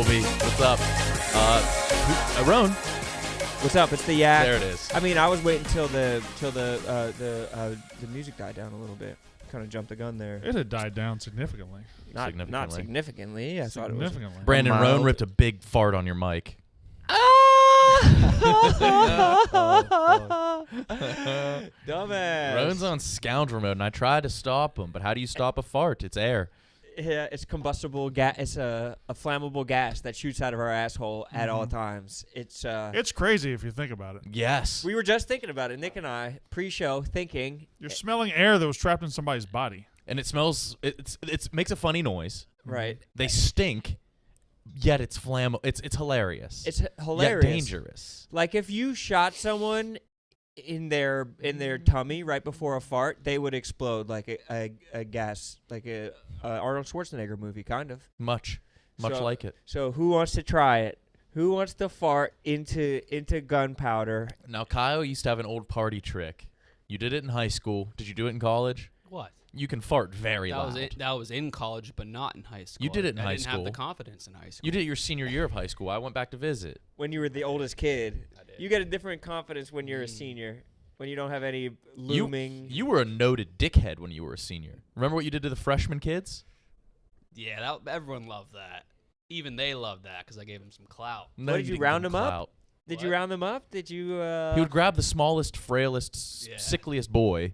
Colby. What's up? Roan. What's up? It's the Yak. There it is. I mean, I was waiting till the music died down a little bit. Kind of jumped the gun there. It had died down significantly. Not significantly. I thought it was. Brandon Roan ripped a big fart on your mic. Dumbass. Roan's on scoundrel mode, and I tried to stop him, but how do you stop a fart? It's air. Yeah, it's combustible gas. It's a flammable gas that shoots out of our asshole at all times. It's crazy if you think about it. Yes. We were just thinking about it, Nick and I, pre-show, thinking. You're smelling air that was trapped in somebody's body. And it smells, it makes a funny noise. Right. They stink, yet it's flammable. It's hilarious. It's hilarious. Yet dangerous. Like if you shot someone in their tummy right before a fart, they would explode like a gas, like a Arnold Schwarzenegger movie, kind of. Much like it. So who wants to try it? Who wants to fart into gunpowder? Now, Kyle used to have an old party trick. You did it in high school. Did you do it in college? What? You can fart very loud. That was in college, but not in high school. You did it in high school. I didn't have the confidence in high school. You did it your senior year of high school. I went back to visit. When you were the oldest kid. I did. You get a different confidence when you're a senior, when you don't have any looming. You were a noted dickhead when you were a senior. Remember what you did to the freshman kids? Yeah, everyone loved that. Even they loved that because I gave them some clout. No, What, did you didn't round give them up? clout. Did you round them up? Did you? He would grab the smallest, frailest, Yeah. sickliest boy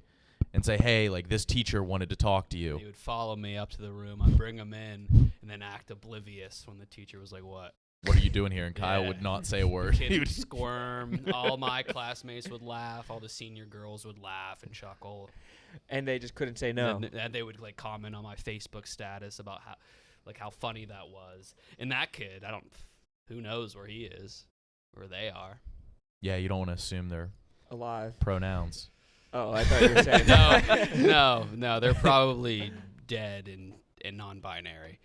and say, hey, like, this teacher wanted to talk to you. He would follow me up to the room. I'd bring him in and then act oblivious when the teacher was like, what? What are you doing here? And Kyle Yeah. would not say a word. Kid He would would squirm. All my classmates would laugh. All the senior girls would laugh and chuckle. and they just couldn't say no. And they would like comment on my Facebook status about how funny that was. And that kid, who knows where he is, where they are. Yeah, you don't want to assume they're Alive. pronouns. Oh, I thought you were saying No, they're probably dead and non-binary.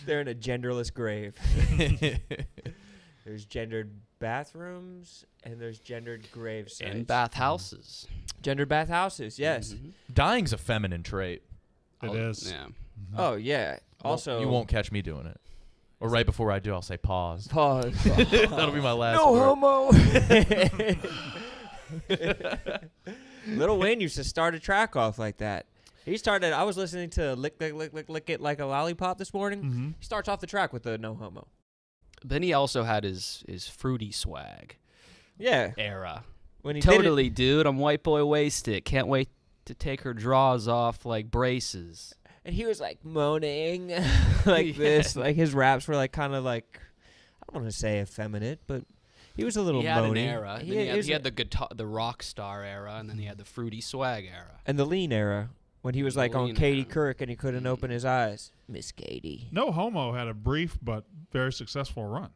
They're in a genderless grave. There's gendered bathrooms and there's gendered grave sites. And bathhouses. Gendered bathhouses, yes. Mhm. Dying's a feminine trait. It is. Yeah. Oh, yeah. Also, You won't catch me doing it. Or right before I do, I'll say pause. Pause. That'll be my last No word. homo. Lil Wayne used to start a track off like that. I was listening to Lick It Like a Lollipop this morning. Mm-hmm. He starts off the track with the no homo. Then he also had his fruity swag Yeah. era. When he Totally, dude. I'm white boy wasted. Can't wait to take her drawers off like braces. And he was like moaning like this. Like his raps were like kind of like, I don't want to say effeminate, but he was a little He had moany. an era. Then he had the rock star era, and then he had the fruity swag era. And the lean era, when he was like on Lean Katie era. Couric and he couldn't open his eyes. Miss Katie. No Homo had a brief but very successful run.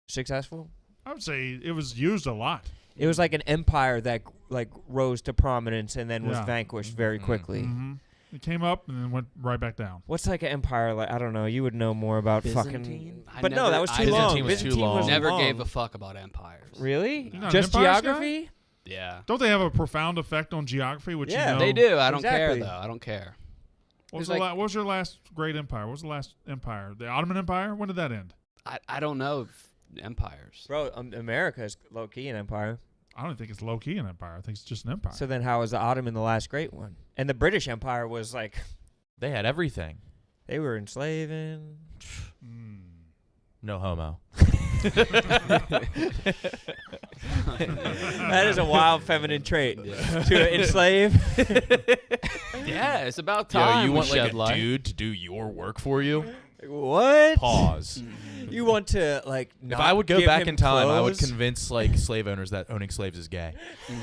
Successful? I would say it was used a lot. It was like an empire that like rose to prominence and then was Yeah. vanquished very quickly. Mm-hmm. It came up and then went right back down. What's like an empire like? I don't know. You would know more about Byzantine? fucking. But no, that was too Byzantine long. was too long. Never long. gave a fuck about empires. Really? You're not an Just empires geography? Yeah. Don't they have a profound effect on geography? Which Yeah, you know, They do. I don't Exactly. care, though. I don't care. What was, It was what was your last great empire? What was the last empire? The Ottoman Empire? When did that end? I don't know empires. Bro, America is low key an empire. I don't think it's low key an empire. I think it's just an empire. So then, how was the Ottoman the last great one? And the British Empire was like, They had everything. they were enslaving. No homo. That is a wild feminine trait to enslave. Yeah, it's about Yo, time. you we want like shed a light. dude to do your work for you? What? Pause. You want to like? If I would go give back him in time, I would clothes? convince like slave owners that owning slaves is gay.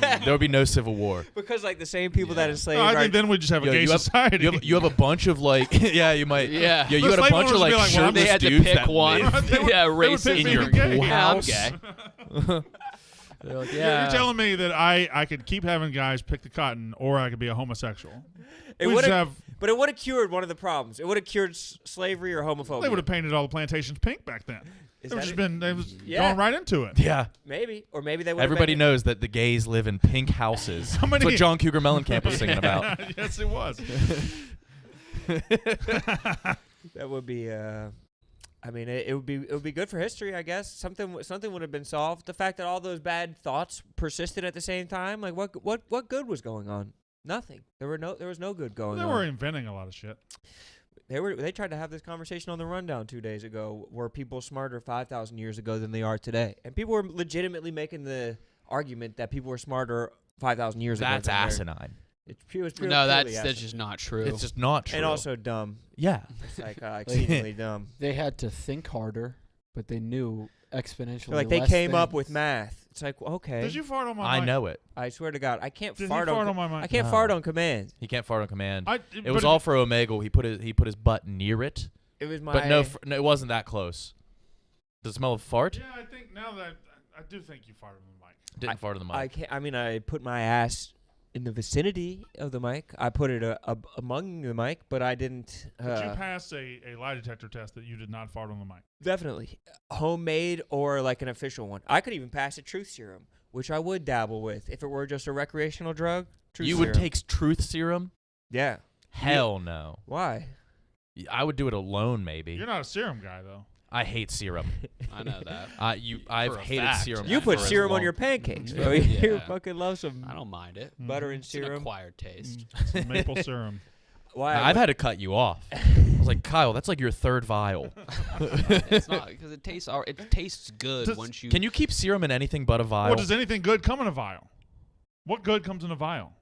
There would be no civil war. Because like the same people that enslaved. No, I are- think then we just have Yo, a gay you have- society. You have a bunch of like, yeah, you might. Yeah. Yeah, you The had a slave bunch of owners would like be like, well, I'm shirtless They had to dudes pick that one. live Yeah, would pick racist. me in to your be gay. pool Yeah, I'm house. gay. They're like, You're telling me that I could keep having guys pick the cotton, or I could be a homosexual. It We would just have, have. but it would have cured one of the problems. It would have cured slavery or homophobia. They would have painted all the plantations pink back then. Is They that just it? been. They was Yeah. going right into it. Yeah. Maybe, or maybe they would. Everybody knows that the gays live in pink houses. How many- That's what John Cougar Mellencamp was singing about. Yes, it was. That would be. I mean, it would be good for history, I guess. Something would have been solved. The fact that all those bad thoughts persisted at the same time, like what good was going on? Nothing. There was no good going They on. were inventing a lot of shit. They tried to have this conversation on the rundown 2 days ago. Were people smarter 5,000 years ago than they are today? And people were legitimately making the argument that people were smarter 5,000 years ago. That's than they're- asinine. It was No, that's asinine. just not true. It's just not true. And also dumb. yeah. It's like exceedingly dumb. They had to think harder, but they knew exponentially. Like they less came up things. with math. It's like okay. Did you fart on my I mic? know it. I swear to God, I can't Did fart he fart on. on my mic? I can't No. fart on command. He can't fart on command. It but was all for Omegle. He put his butt near it, It was my. but no, it wasn't that close. Does it smell of fart? Yeah, I think now that I do think you farted on the mic. Didn't fart on the mic. I can't. I mean, I put my ass in the vicinity of the mic. I put it among the mic, but I didn't. Did you pass a lie detector test that you did not fart on the mic? Definitely homemade or like an official one. I could even pass a truth serum, which I would dabble with if it were just a recreational drug. Truth you serum. would take truth serum? Yeah. Hell no. Why? I would do it alone, maybe. You're not a serum guy though. I hate serum. I know that. I've For a hated fact. serum. You put for as serum on long- your pancakes, Yeah. bro. You Yeah. fucking love some I don't mind it. butter and It's an serum. acquired taste. Some maple serum. Why? I've had to cut you off. I was like, Kyle, that's like your third vial. It's not because it tastes good Does- once you. Can you keep serum in anything but a vial? Well, does anything good come in a vial? What good comes in a vial?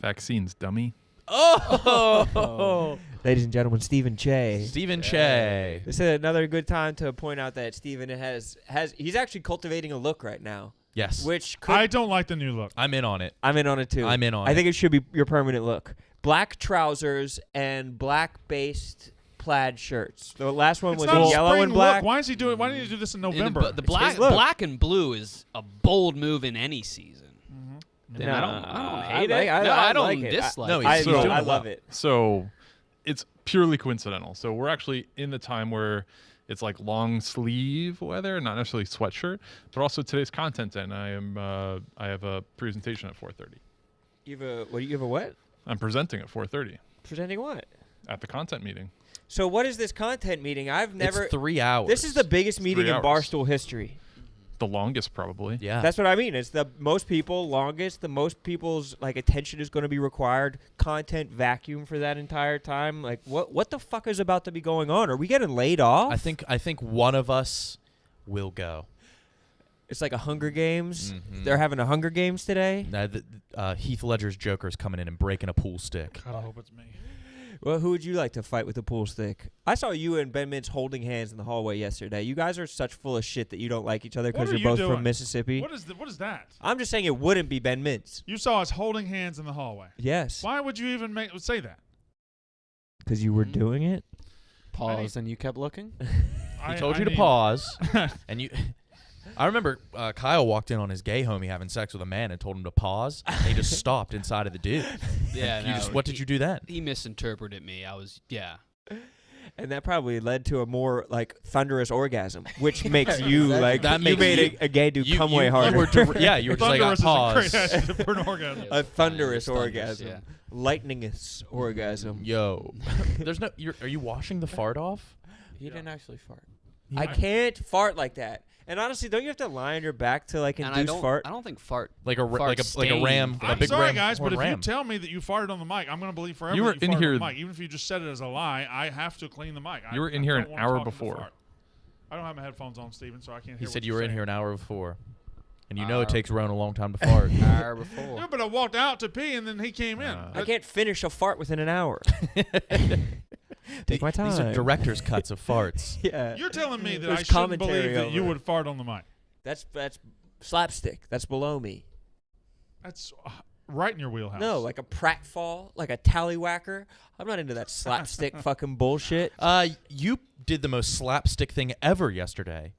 Vaccines, dummy. Oh! Ladies and gentlemen, Stephen Che. Stephen Che. This is another good time to point out that Stephen has he's actually cultivating a look right now, Yes. which could, I don't like the new look. I'm in on it. I'm in on it too. I'm in on I it. think it should be your permanent look. Black trousers and black-based plaid shirts. The last one It's was not a yellow spring and black. Look. Why is he doing? Why didn't he do this in And November? the his look. black and blue is a bold move in any season. Mhm. And No, I don't I hate like- it. I- No, I I don't like it. dislike No, it. he's So- I love it. So it's purely coincidental. So we're actually in the time where it's like long sleeve weather, not necessarily sweatshirt, but also today's content. And I have a presentation at 4:30. You have a what? I'm presenting at 4:30 Presenting what? at the content meeting. So what is this content meeting? I've never. It's 3 hours. This is the biggest meeting 3 in hours. Barstool history. The longest, probably. Yeah. That's what I mean. It's the most people, longest. The most people's like attention is going to be required. Content vacuum for that entire time. Like what the fuck is about to be going on? Are we getting laid off? I think one of us will go. it's like a Hunger Games. Mhm. They're having a Hunger Games today. Heath Ledger's Joker's coming in and breaking a pool stick. God, I hope it's me. Well, who would you like to fight with a pool stick? I saw you and Ben Mintz holding hands in the hallway yesterday. You guys are such full of shit that you don't like each other because What are you're both you from doing? Mississippi. What is that? I'm just saying it wouldn't be Ben Mintz. You saw us holding hands in the hallway. Yes, Why would you even say that? because you were doing it. Pause, and you kept looking. He told you to pause, and you. I remember Kyle walked in on his gay homie having sex with a man and told him to pause, and he just stopped inside of the dude. Yeah, What did you do then? He misinterpreted me. And that probably led to a more like thunderous orgasm, which makes you Exactly. like That you makes made you- a gay dude come you way harder. were yeah, you were just like, Thunderous pause. is a great adjective for an orgasm. A thunderous Thunderous, orgasm, yeah. lightningous orgasm. Yo, there's no. Are you washing the fart off? He didn't actually fart. I can't fart like that. And honestly, don't you have to lie on your back to like And induce fart? I don't think fart. Like a Fart ram, stain. a I'm big sorry, ram, guys, but if ram. you tell me that you farted on the mic, I'm going to believe forever You were that you in farted here- on the mic. Even if you just said it as a lie, I have to clean the mic. You were in I here don't an wanna hour talk into the before. fart. I don't have my headphones on, Steven, so I can't hear He what said you're you were in saying. here an hour before, and you know it takes Roan a long time to fart. Hour before. Yeah, but I walked out to pee, and then he came in. I can't finish a fart within an hour. Take my time. These are director's cuts of farts. Yeah, You're telling me that There's I shouldn't commentary believe that you over it. would fart on the mic. that's slapstick. That's below me. That's right in your wheelhouse. No, like a pratfall, like a tallywhacker. I'm not into that slapstick fucking bullshit. You did the most slapstick thing ever yesterday.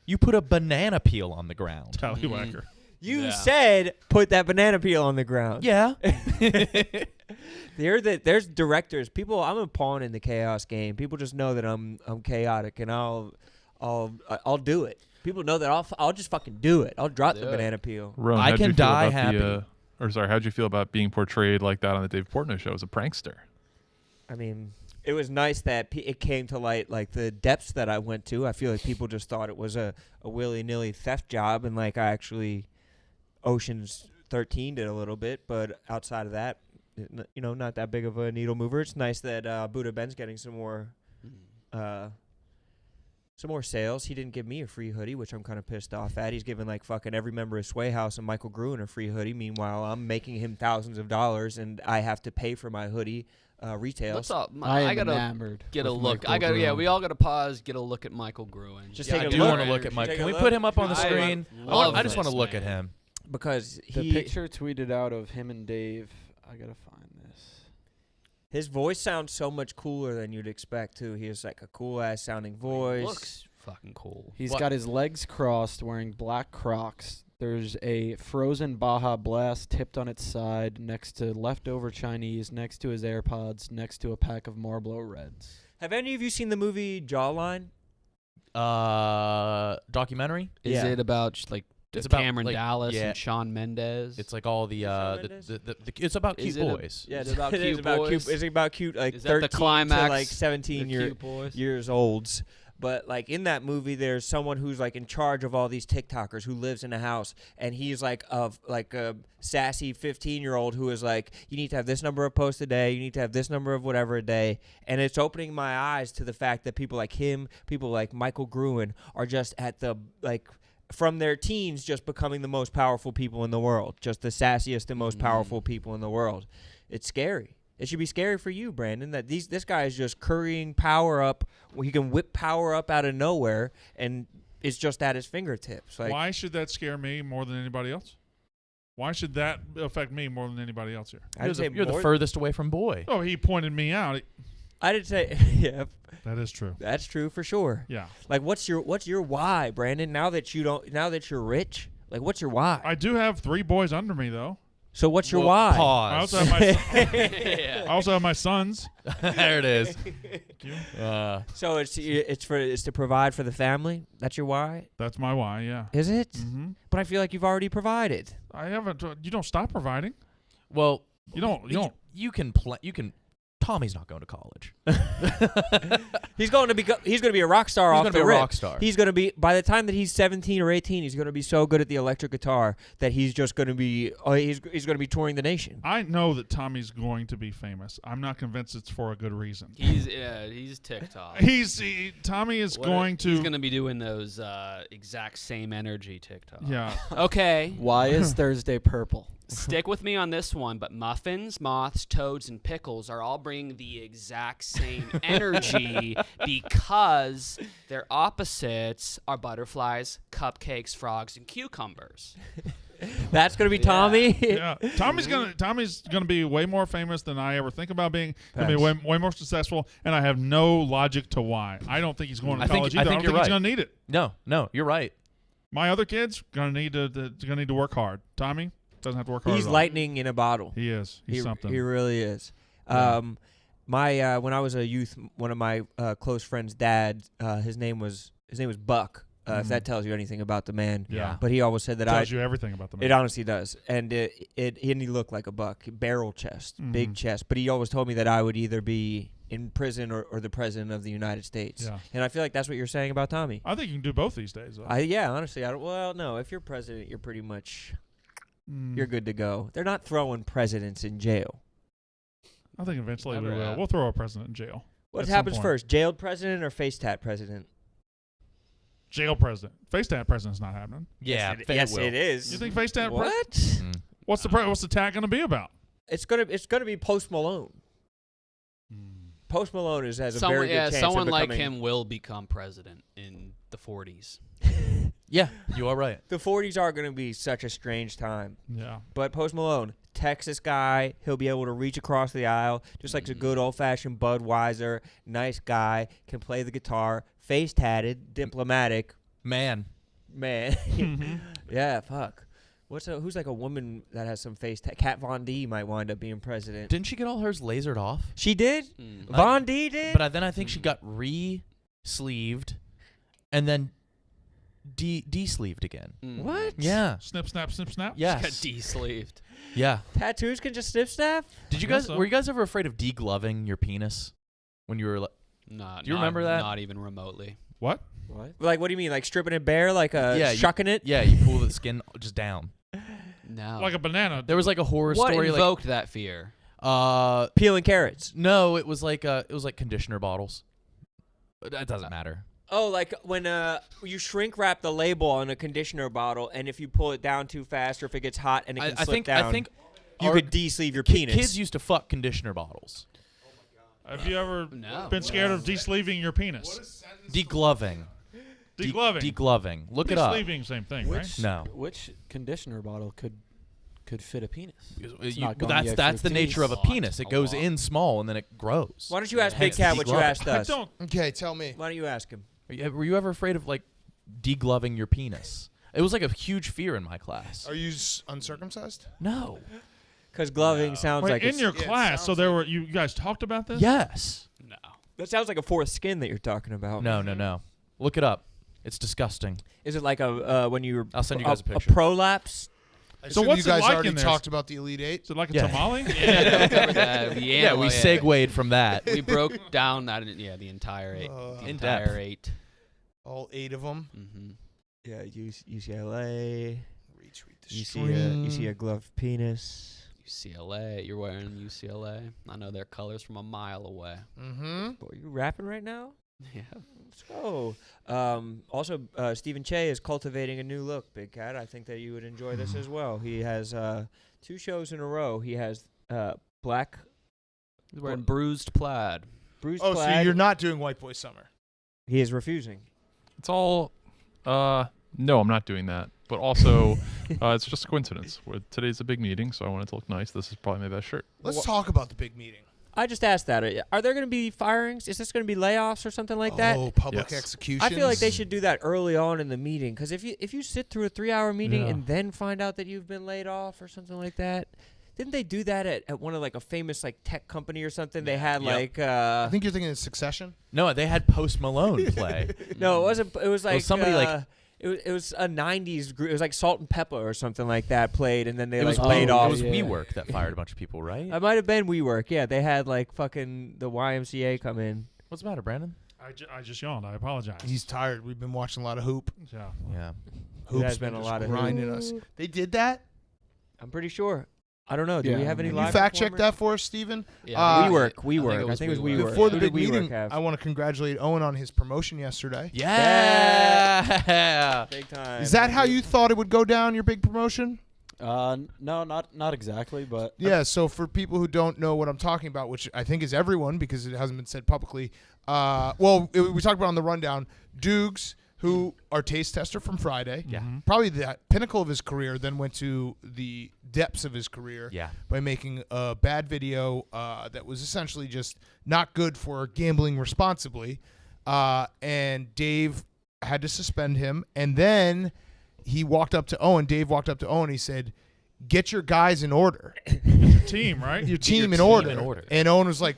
You put a banana peel on the ground. Tallywhacker. You Yeah. said put that banana peel on the ground. Yeah. There's directors. People, I'm a pawn in the chaos game. People just know that I'm chaotic, and I'll do it. People know that I'll just fucking do it. I'll drop the Do it. banana peel. Ron, I how'd you can feel die about happy. how'd you feel about being portrayed like that on the Dave Portnoy show as a prankster? I mean, it was nice that it came to light, like the depths that I went to. I feel like people just thought it was a willy-nilly theft job, and like I actually Ocean's 13 did a little bit, but outside of that, not that big of a needle mover. It's nice that Buddha Ben's getting some more sales. He didn't give me a free hoodie, which I'm kind of pissed off at. He's giving like fucking every member of Sway House and Michael Gruen a free hoodie. Meanwhile, I'm making him thousands of dollars, and I have to pay for my hoodie retail. What's up? I gotta enamored get a with look. Michael Gruen. We all gotta pause, get a look at Michael Gruen. Just Yeah, take I a do look. want to look at Mike. Take Can a we look. put him up on the I screen? love I just want to this look at man. him. Because The picture tweeted out of him and Dave. I gotta find this. his voice sounds so much cooler than you'd expect too. He has like a cool ass sounding voice. Looks fucking cool. He's What? got his legs crossed, wearing black Crocs. There's a frozen Baja Blast tipped on its side next to leftover Chinese, next to his AirPods, next to a pack of Marlboro Reds. Have any of you seen the movie Jawline? Documentary. Is Yeah. it about just, like It's about, Cameron like, Dallas yeah. and Shawn Mendes? It's like all the Shawn the, Mendes? the it's about Is cute it a- boys. Yeah, Is it about it is cute about boys? It's about cute like Is that the 13 climax? to like 17 The cute boys? years olds. But like in that movie, there's someone who's like in charge of all these TikTokers who lives in a house, and he's like a sassy 15-year-old who is like, you need to have this number of posts a day, you need to have this number of whatever a day, and it's opening my eyes to the fact that people like him, people like Michael Gruen, are just at the like from their teens just becoming the most powerful people in the world, just the sassiest and most powerful people in the world. It's scary. It should be scary for you, Brandon, that this guy is just currying power up. He can whip power up out of nowhere, and it's just at his fingertips. Like, Why should that scare me more than anybody else? Why should that affect me more than anybody else here? I'd say You're the more- furthest away from boy. Oh, he pointed me out. I did say, yeah, That is true. that's true for sure. Yeah. Like, what's your why, Brandon? Now that you're rich, like, what's your why? I do have 3 boys under me, though. So what's your Well, why? I Pause. also have my, Yeah. I also have my sons. There it is. You? So it's to provide for the family. That's your why, That's my why, yeah. is it? Mm-hmm. But I feel like you've already provided. I haven't. You don't stop providing. Well, You don't. You can play. You can. Tommy's not going to college. He's going to be a rock star He's off going the to be a rip. rock star. He's going to be, by the time that he's 17 or 18, he's going to be so good at the electric guitar that he's just going to be, he's going to be touring the nation. I know that Tommy's going to be famous. I'm not convinced it's for a good reason. He's TikTok. Tommy is What- going to. He's gonna be doing those exact same energy TikTok. Yeah. Okay. Why is Thursday purple? Stick with me on this one, but muffins, moths, toads, and pickles are all bringing the exact same energy because their opposites are butterflies, cupcakes, frogs, and cucumbers. That's going to be Tommy. Yeah. Tommy's gonna be way more famous than I ever think about being. Gonna be way more successful, and I have no logic to why. I don't think he's going to I think- college I either. I think don't you're think he's right. gonna need it. No, you're right. My other kids gonna need to work hard. Tommy doesn't have to work hard. He's at all. lightning in a bottle. He is. He's something. He really is. Yeah. My when I was a youth, one of my close friends' dad, his name was Buck. If that tells you anything about the man. Yeah. But he always said that Tells you everything about the man. It honestly does, and he looked like a buck, barrel chest, big Mhm. chest. But he always told me that I would either be in prison or the president of the United States. Yeah. And I feel like that's what you're saying about Tommy. I think you can do both these days. Though. Honestly, I don't. Well, no. If you're president, you're pretty much Mm. you're good to go. They're not throwing presidents in jail. I think eventually we Never will. have. We'll throw a president in jail. What At some happens point. first, jailed president or face tat president? Jail president. Face tat president's not happening. Yeah, Yes, it is. You think face tat? What? Mm. What's the tag gonna be about? It's gonna be Post Malone. Post Malone has a very good chance someone of like becoming. him will become president in the 40s. Yeah, you are right. The 40s are going to be such a strange time. Yeah. But Post Malone, Texas guy, he'll be able to reach across the aisle just like a good old-fashioned Budweiser. Nice guy, can play the guitar, face tatted, diplomatic. Man, Yeah, fuck. Who's like a woman that has some face tat? Kat Von D might wind up being president. didn't she get all hers lasered off? She did? Mm. Von D did? But then I think she got re-sleeved and then de-sleeved again. Mm. What? Yeah. Snip, snap, snip, snap. Yes. Got de-sleeved. Yeah. Tattoos can just snip snap? Did you guess guys so. were you guys ever afraid of degloving your penis? when you were like, Not, do you remember that? Not even remotely. What? What? Like, what do you mean? Like stripping it bare? Like shucking it? Yeah, you pull the skin just down. No. Like a banana. There was like a horror what story. invoked that fear? Peeling carrots. No, it was like conditioner bottles. That doesn't matter. Oh, like when you shrink wrap the label on a conditioner bottle, and if you pull it down too fast, or if it gets hot and it can slip down, I think you could de-sleeve your penis. Kids used to fuck conditioner bottles. Have you ever No. been scared of de-sleeving your penis? Degloving. Degloving. Degloving. Look it up. De-sleeving, same thing, right? No. Which conditioner bottle could fit a penis? It's You- not going that's the the extra nature of a teeth. penis. It A goes lot. in small and then it grows. Why don't you ask Hence Big Cat what you degloving. asked I us? don't. Okay, tell me. Why don't you ask him? Were you ever afraid of like degloving your penis? It was like a huge fear in my class. Are you uncircumcised? No. Because gloving sounds Wait, like in your yeah, it class, so sounds there were you guys talked about this? Yes. No. that sounds like a fourth skin that you're talking about. No. Look it up. It's disgusting. Is it like a when you were I'll send you guys a a picture. prolapse? I So assume what's you guys it like already in there? talked about the Elite Eight. Is it like a Yeah. tamale? Yeah, we covered that. Yeah, we segued from that. We broke down that. The entire eight. The In entire depth. 8. All 8 of them. Mm-hmm. Yeah, UCLA. Retweet the You stream. see a gloved penis. UCLA. You're wearing UCLA. I know their colors from a mile away. Mm-hmm. Boy, you rapping right now? Yeah. Let's go. Also, Stephen Che is cultivating a new look, Big Cat. I think that you would enjoy this as well. He has 2 shows in a row. He has black He's wearing bruised plaid. bruised Oh, plaid. so you're not doing White Boy Summer. He is refusing. It's all. No, I'm not doing that. But also, it's just a coincidence. Today's a big meeting, so I wanted to look nice. This is probably my best shirt. Let's talk about the big meeting. I just asked that. Are there going to be firings? Is this going to be layoffs or something like that? Oh, public Yes. executions. I feel like they should do that early on in the meeting, because if you sit through a 3-hour meeting Yeah. and then find out that you've been laid off or something like that, didn't they do that at one of like a famous like tech company or something? They had Yep. like I think you're thinking of Succession. No, they had Post Malone play. no, it wasn't. It was like somebody like- it was a '90s group. It was like Salt and Pepper or something like that played, and then they It was like laid it off. was yeah. WeWork that fired a bunch of people, right? It might have been WeWork. Yeah, they had like fucking the YMCA come in. What's the matter, Brandon? I just yawned. I apologize. He's tired. We've been watching a lot of Hoop. Yeah. Yeah. Hoop's has been a just lot of grinding us. They did that? I'm pretty sure. I don't know. Do we Yeah, have any Can Can you live fact check performers? that for us, Steven? Yeah, WeWork. I think it was WeWork. WeWork. Before the Who did big WeWork meeting, have? I want to congratulate Owen on his promotion yesterday. Yeah. Big time. Is that how you thought it would go down, your big promotion? No, not exactly, but Yeah, so for people who don't know what I'm talking about, which I think is everyone because it hasn't been said publicly, we talked about on the rundown, Dukes, who our taste tester from Friday, Yeah. Mhm. probably the pinnacle of his career, then went to the depths of his career Yeah. by making a bad video that was essentially just not good for gambling responsibly. And Dave had to suspend him. And then he walked up to Owen. Dave walked up to Owen. He said, "Get your guys in order. Team, right? Your team, your in, team order. in order. And Owen was like,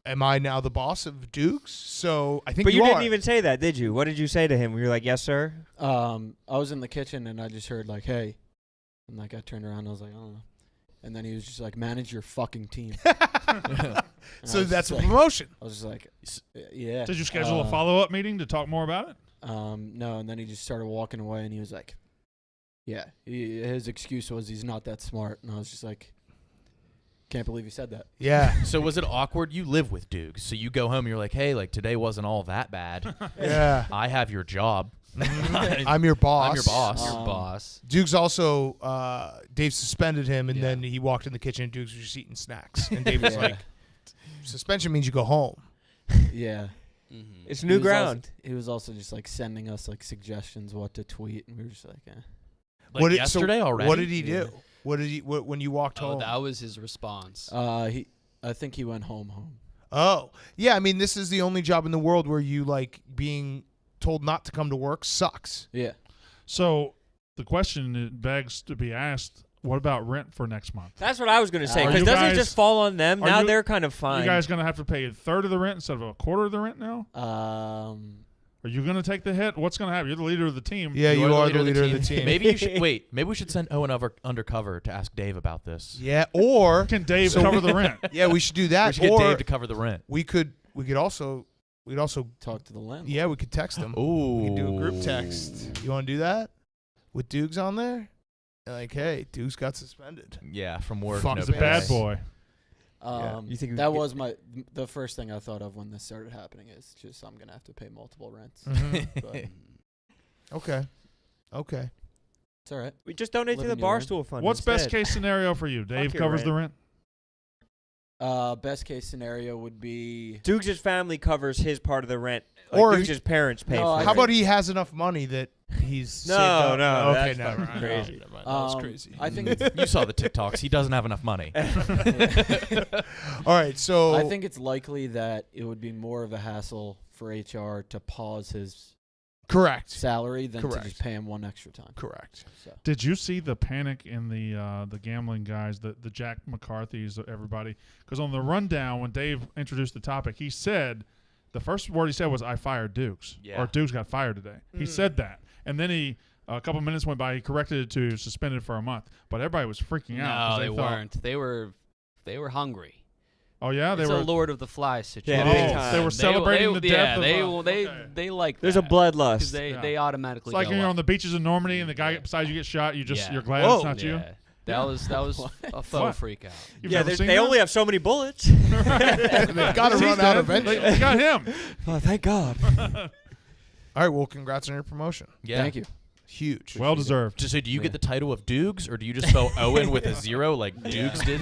am I now the boss of Dukes? So I think But you are. didn't even say that, did you? What did you say to him? You were like, "Yes, sir." I was in the kitchen and I just heard like, "Hey," and like I turned around and I was like, "I don't know," and then he was just like, "Manage your fucking team." And I So was that's just a like, promotion. I was just like, "Yeah." Did you schedule a follow-up meeting to talk more about it? No, and then he just started walking away, and he was like, "Yeah." His excuse was he's not that smart, and I was just like, "Can't believe he said that." Yeah. So was it awkward? You live with Dukes, so you go home and you're like, hey, like today wasn't all that bad. Yeah. I have your job. I'm your boss. I'm your boss. Your Um, boss. Dukes also, Dave suspended him, and Yeah. then he walked in the kitchen, and Dukes was just eating snacks. And Dave was Yeah. like, suspension means you go home. Yeah. Mm-hmm. It's He new was also- ground. he was also just like sending us like suggestions what to tweet, and we were just like, eh. Like so yesterday already? What did he Yeah. do? When you walked Oh, home? that was his response. I think he went home. Oh, yeah. I mean, this is the only job in the world where you like being told not to come to work sucks. Yeah. So the question that begs to be asked: what about rent for next month? That's what I was gonna say. Are Because you doesn't guys- it just fall on them? are Now you- they're kind of fine. You guys gonna have to pay a third of the rent instead of a quarter of the rent now? Are you gonna take the hit? What's gonna happen? You're the leader of the team. Yeah, you are the leader of the team. Maybe you should wait. Maybe we should send Owen undercover to ask Dave about this. Yeah, or Can Dave So- cover the rent? yeah, we should do that. We should get or Dave to cover the rent. we could could also Talk to the landlord. yeah, we could text him. Ooh. We can do a group text. You want to do that with Dukes on there? Like, hey, Dukes got suspended. Yeah, from work. Fuck, no He's a bad pay. boy. You think That was the first thing I thought of when this started happening is just I'm gonna have to pay multiple rents. But Okay. it's all right. we just donate to the Living your life. Barstool Fund? What's best instead. case scenario for you? Dave your covers rent. the rent. Best case scenario would be Dukes' family covers his part of the rent. Or Dukes' parents pay No, for I it. How about he has enough money that he's No, saved up? no, Okay, that's never fucking mind. crazy. Never mind. That was crazy. I think it's, You saw the TikToks. He doesn't have enough money. All right, so I think it's likely that it would be more of a hassle for HR to pause his correct. salary than to Correct. just pay him one extra time. Correct. So Did you see the panic in the gambling guys, the Jack McCarthy's, everybody? Because on the rundown, when Dave introduced the topic, he said the first word he said was, "I fired Dukes," Yeah. or Dukes got fired today. He said that, and then a couple minutes went by. He corrected it to suspended for a month, but everybody was freaking out. 'cause No, they thought, weren't. They were hungry. Oh yeah, they It's were. a Lord of the Flies situation. Yeah, big Oh, time. they were celebrating the death of. They like. There's a that. bloodlust. 'Cause they automatically. It's like go when you're up. on the beaches in Normandy and the guy beside you gets shot. You're glad Whoa. it's not you. Yeah. That was a faux What? freak out. You've Yeah, never seen they that? only have so many bullets. They've got to He's run out dead. eventually. They got him. Oh, thank God. All right, well, congrats on your promotion. Yeah. thank you. Huge. Well deserved. So do you get the title of Dukes, or do you just spell Owen with a 0 like Dukes did?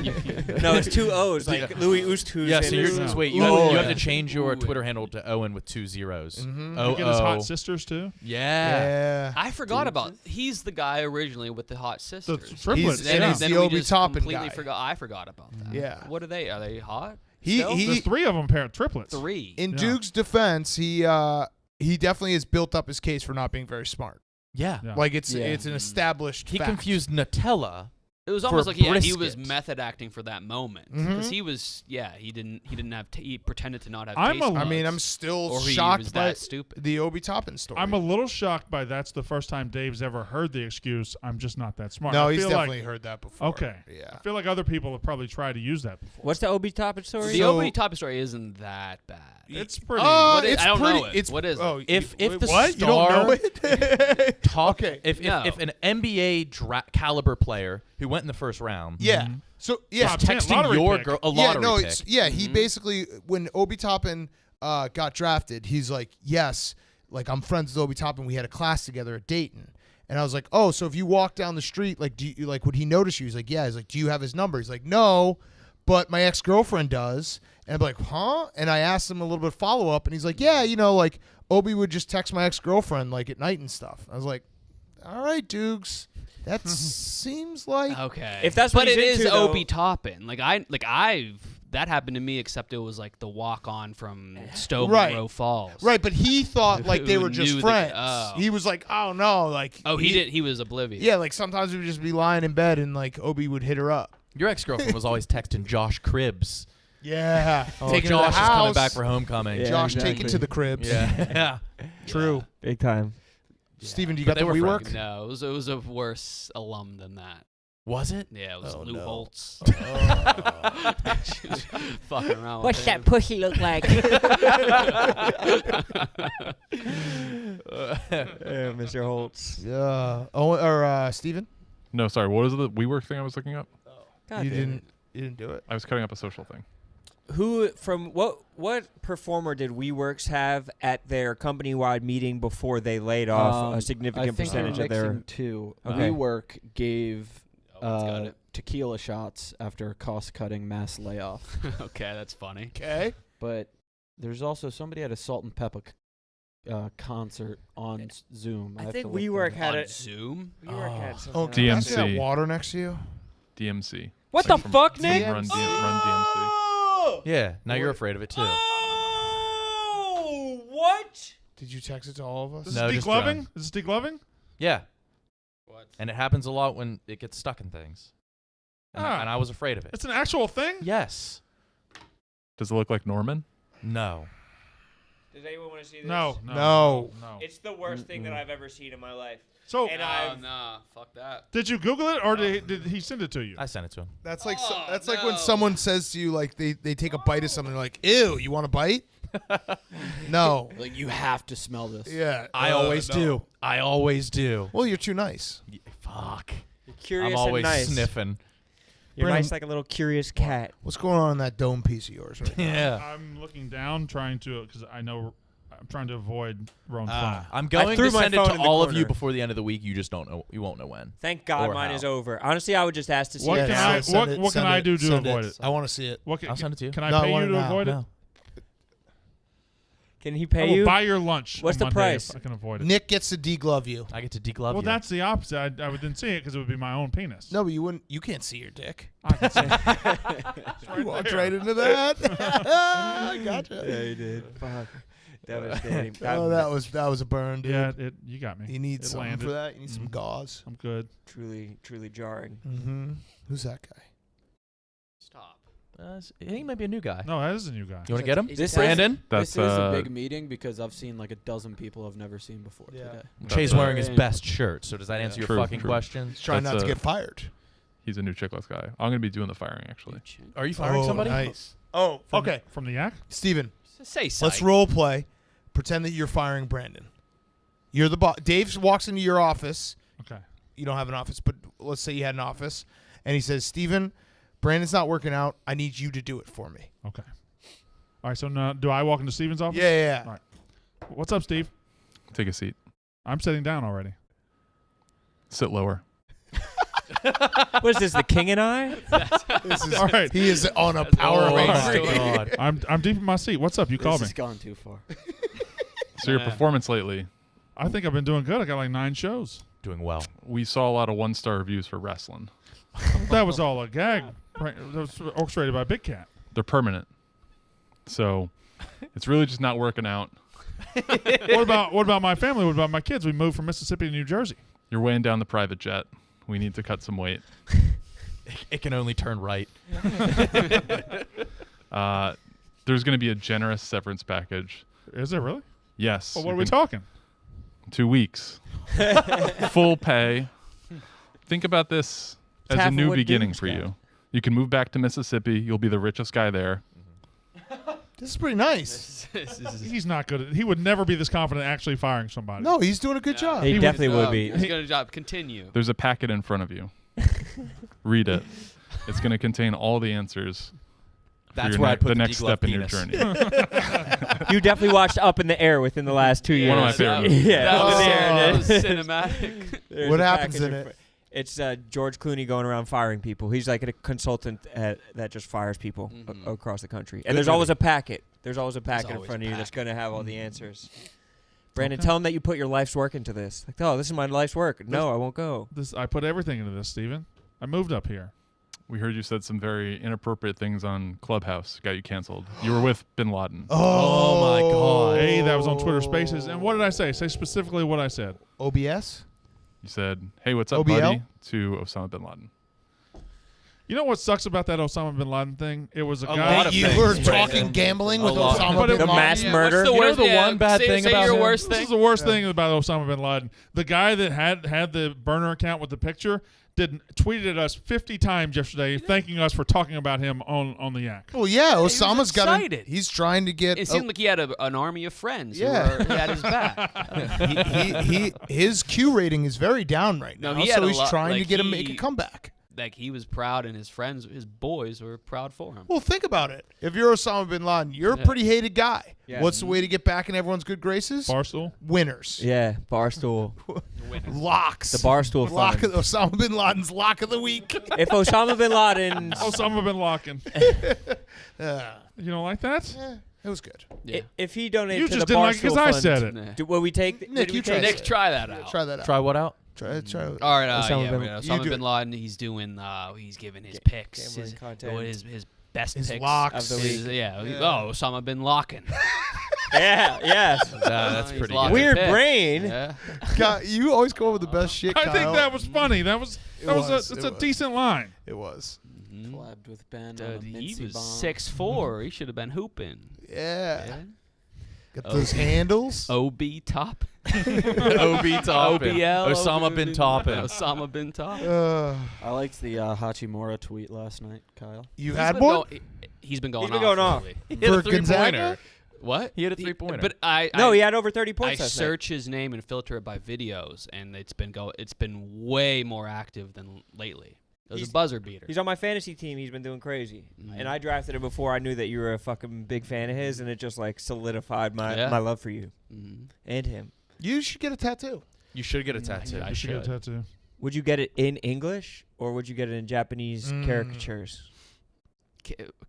No, it's 2 O's, like Louis Oosthuizen. Yeah, so you're No. wait. You, Oh, you have yeah. to change your Twitter handle to Owen with 2 zeros. Mhm. You get his hot Oh, sisters too. yeah. Yeah. I forgot about. He's the guy originally with the hot The sisters. triplets. He's- and yeah. he's then the we Obi just Toppin completely guy. forgot. I forgot about that. Yeah. What are they? Are they hot? He There's 3 of them, triplets. 3. in Yeah. Duke's defense, he definitely has built up his case for not being very smart. Yeah. Yeah. Like it's Yeah. an established He fact. confused Nutella. It was for almost like he was brisket. method acting for that moment Mhm. because he was he didn't have he pretended to not have. I'm taste a- I mean, I'm buds, still or he shocked was by that stupid. the Obi Toppin story. I'm a little shocked by that's the first time Dave's ever heard the excuse. I'm just not that smart. no, I he's feel definitely like, heard that before. Okay. Yeah. I feel like other people have probably tried to use that before. What's the Obi Toppin story? The So- Obi Toppin story isn't that bad. It's pretty. What is- it's I don't pretty, know it. It's, What is it? oh, If you- the what? You don't know it? Talk. Okay. If No. if an NBA caliber player who went in the first round, Yeah. So yeah, Top 10 texting lottery your pick. girl a yeah, lottery no, pick. it's he basically when Obi Toppin got drafted, he's like, yes, like I'm friends with Obi Toppin. We had a class together at Dayton, and I was like, oh, so if you walk down the street, like, do you like would he notice you? He's like, yeah. He's like, do you have his number? He's like, no, but my ex-girlfriend does. And I'm like, huh? And I asked him a little bit of follow up, and he's like, yeah, like Obi would just text my ex-girlfriend like at night and stuff. I was like, all right, Dukes. That seems like Okay. If that's but what he's it is into, though- Obi Toppin. I've that happened to me, except it was like the walk on from Stowe Right. Monroe Falls. right, but he thought like they Who were just knew the- friends. oh. He was like, oh no, like Oh, he was oblivious. Yeah, like sometimes we would just be lying in bed and like Obi would hit her up. Your ex-girlfriend was always texting Josh Cribbs. Yeah, Taking to the Josh is coming house. back for homecoming. Yeah. Josh exactly. taken to the cribs. Yeah. True. Big time. Steven, do you But got they the were WeWork? No, it was a worse alum than that. Was it? Yeah, it was Oh, Lou no. Holtz. She was fucking around. What's with that him. pussy look like? Mr. Holtz. Yeah. Oh, or Steven? No, sorry. What was the WeWork thing I was looking up? God You damn it. didn't do it. I was cutting up a social thing. Who from what performer did WeWorks have at their company-wide meeting before they laid off a I significant think percentage they're of their? mixing two. Okay. WeWork gave Oh, it's got it. tequila shots after a cost-cutting mass layoff. Okay, that's funny. Okay. But there's also somebody at a Salt and Pepper concert on Zoom. I have think to look WeWork them had On it. Zoom? WeWork had something. Oh, else. DMC. Pass me that water next to you. DMC. What Like the from- fuck, from Nick? Run DMC. Yeah. Now you're afraid of it too. Oh, what? Did you text it to all of us? This No, is just degloving? John. Is this degloving? Yeah. What? And it happens a lot when it gets stuck in things. And, Ah. and I was afraid of it. It's an actual thing? Yes. Does it look like Norman? No. Does anyone want to see this? No. No. It's the worst thing that I've ever seen in my life. So, And Oh, I've nah. Fuck that. did you Google it or did he send it to you? I sent it to him. That's like Oh, that's like when no. someone says to you like they take a bite of something they're like, ew, you want a bite? No. Like, you have to smell this. Yeah. I always no. do. I always do. Well, you're too nice. Fuck. You're curious I'm always and nice. sniffing. You're Brandon- nice like a little curious cat. What's going on in that dome piece of yours right now? Yeah. I'm looking down, trying to, because I know I'm trying to avoid Roan's phone. I'm going threw to my send it phone to in the all of you corner. before the end of the week. You just don't know. You won't know when. Thank God Or mine how. is over. Honestly, I would just ask to see What it can now. I- Send what can I do to send avoid it? I want to see it. What can, I'll send it to you. Can I No, I pay want you it to now. avoid it? No. Can he I pay will you? buy your lunch. What's on the Monday price? If I can avoid it. Nick gets to deglove you. I get to deglove Well, you. that's the opposite. I didn't see it because it would be my own penis. No, but you wouldn't. You can't see your dick. I can see it. You walked right into that. Gotcha. Yeah, he did. Fuck. Devastating. Oh, that was a burn, dude. Yeah, you got me. You need It something landed. for that. You need some Mhm. gauze. I'm good. truly jarring. Mm-hmm. Who's that guy? Stop. He might be a new guy. No, that is a new guy. You want to get him? This Brandon? That's This is a big meeting because I've seen like a dozen people I've never seen before Yeah. today. Chase That's, wearing his Yeah. best shirt. So does that answer your True, fucking true. question? He's trying That's not to a- get fired. He's a new chickless guy. I'm gonna be doing the firing actually. Are you firing somebody? Nice. Oh, From, okay. From the Yak? Steven, Say so. let's role play. Pretend that you're firing Brandon. You're the boss. Dave walks into your office. Okay. You don't have an office, but let's say you had an office, and he says, "Steven, Brandon's not working out. I need you to do it for me." Okay. All right, so now, do I walk into Steven's office? Yeah. All right. What's up, Steve? Take a seat. I'm sitting down already. Sit lower. What is this, the king and I? This is, All right. He is on a power Oh, ranger. my God. I'm deep in my seat. What's up? You called This me. has gone too far. So your Nah. performance lately, I think I've been doing good. I got like 9 shows. Doing well. we saw a lot of 1-star reviews for wrestling. That was all a gag. Right, that was orchestrated by Big Cat. They're permanent. So it's really just not working out. What about my family? What about my kids? We moved from Mississippi to New Jersey. You're weighing down the private jet. We need to cut some weight. It can only turn right. There's going to be a generous severance package. Is it really? Yes. Well, what you are we can- talking? 2 weeks. Full pay. Think about this as half a of new what beginning Duke's for got. you. You can move back to Mississippi. You'll be the richest guy there. This is pretty nice. He's not good at. He would never be this confident actually firing somebody. No, he's doing a good job. He He definitely would be. He's gonna job. Continue. There's a packet in front of you. Read it. It's going to contain all the answers. For That's your where I'd put the the next step in your degloved journey. You definitely watched Up in the Air within the last 2 years. One of my favorite movies. Yeah, That Up in was, the Air. that was cinematic. There's What a happens package in of- it? It's George Clooney going around firing people. He's like a consultant that just fires people Mhm. across the country. Good And there's movie. always a packet. There's always a packet in always front a of you that's packet. going to have all the answers. Brandon, Okay. tell him that you put your life's work into this. Like, oh, this is my life's work. No, I won't go. I put everything into this, Steven. I moved up here. We heard you said some very inappropriate things on Clubhouse. Got you canceled. You were with Bin Laden. Oh, my God. Hey, that was on Twitter Spaces. And what did I say? Say specifically what I said. OBS? You said, "Hey, what's up, OBL? buddy?" to Osama bin Laden. You know what sucks about that Osama bin Laden thing? It was a A guy. lot of You things, were Brandon. talking gambling with A lot. Osama But bin it- The Laden? mass murder. What's the You know worst? the one bad say, thing say about your him? worst This thing. is the worst thing about Osama bin Laden. The guy that had the burner account with the picture tweeted at us 50 times yesterday, thanking us for talking about him on the Yak. Well, yeah, was Osama's got. excited. He's trying to get. It seemed like he had an army of friends Yeah. who had his back. his Q rating is very down right No, now, he had so a he's lot- trying to like get him make a he- comeback. Like he was proud, and his friends, his boys, were proud for him. Well, think about it. If you're Osama bin Laden, you're a Yeah. pretty hated guy. Yeah. What's the way to get back in everyone's good graces? Barstool. Winners. Yeah, Barstool. Locks. The Barstool Lock Fund. of Osama bin Laden's lock of the week. If Osama bin Laden, Osama bin Laden. Uh, You don't like that? it was good. Yeah. if he donated You to just the didn't like Barstool it because I Fund, said it. Nah. Will we take? Nick, did we you try take- this. Nick, try that out. Try that out. Try what out? Try. All right, Osama yeah, bin- we're gonna- You Osama do bin it. Laden. He's doing. He's giving his picks. gambling His, content. his best His picks locks. of the His- week. yeah. Yeah. Oh, Osama bin Laden. Yeah, yes. That's He's pretty locking good. Weird picks. brain. Yeah. God, you always come up with the best shit, I Kyle. think that was funny. That was It was, it's it a was. decent line. It was. Mhm. Collabed with Ben on Dude, a he mincy was bomb. 6'4". He should have been hooping. Yeah. Yeah. Got those handles. OB top. OB Toppin. OBL. Osama bin Toppin. Osama bin Top. I liked the Hachimura tweet last night, Kyle. You had one? He's been going He's been off going off. lately. Hit a For three-pointer. Gonzaga? What? He had a 3-pointer. But he had over 30 I points last night. search his name and filter it by videos, and it's been way more active than lately. It was a buzzer beater. He's on my fantasy team. He's been doing crazy. Mhm. And I drafted him before I knew that you were a fucking big fan of his, and it just like solidified my love for you and him. You should get a tattoo. You should get a tattoo. I You should get a should. tattoo. Would you get it in English or would you get it in Japanese caricatures?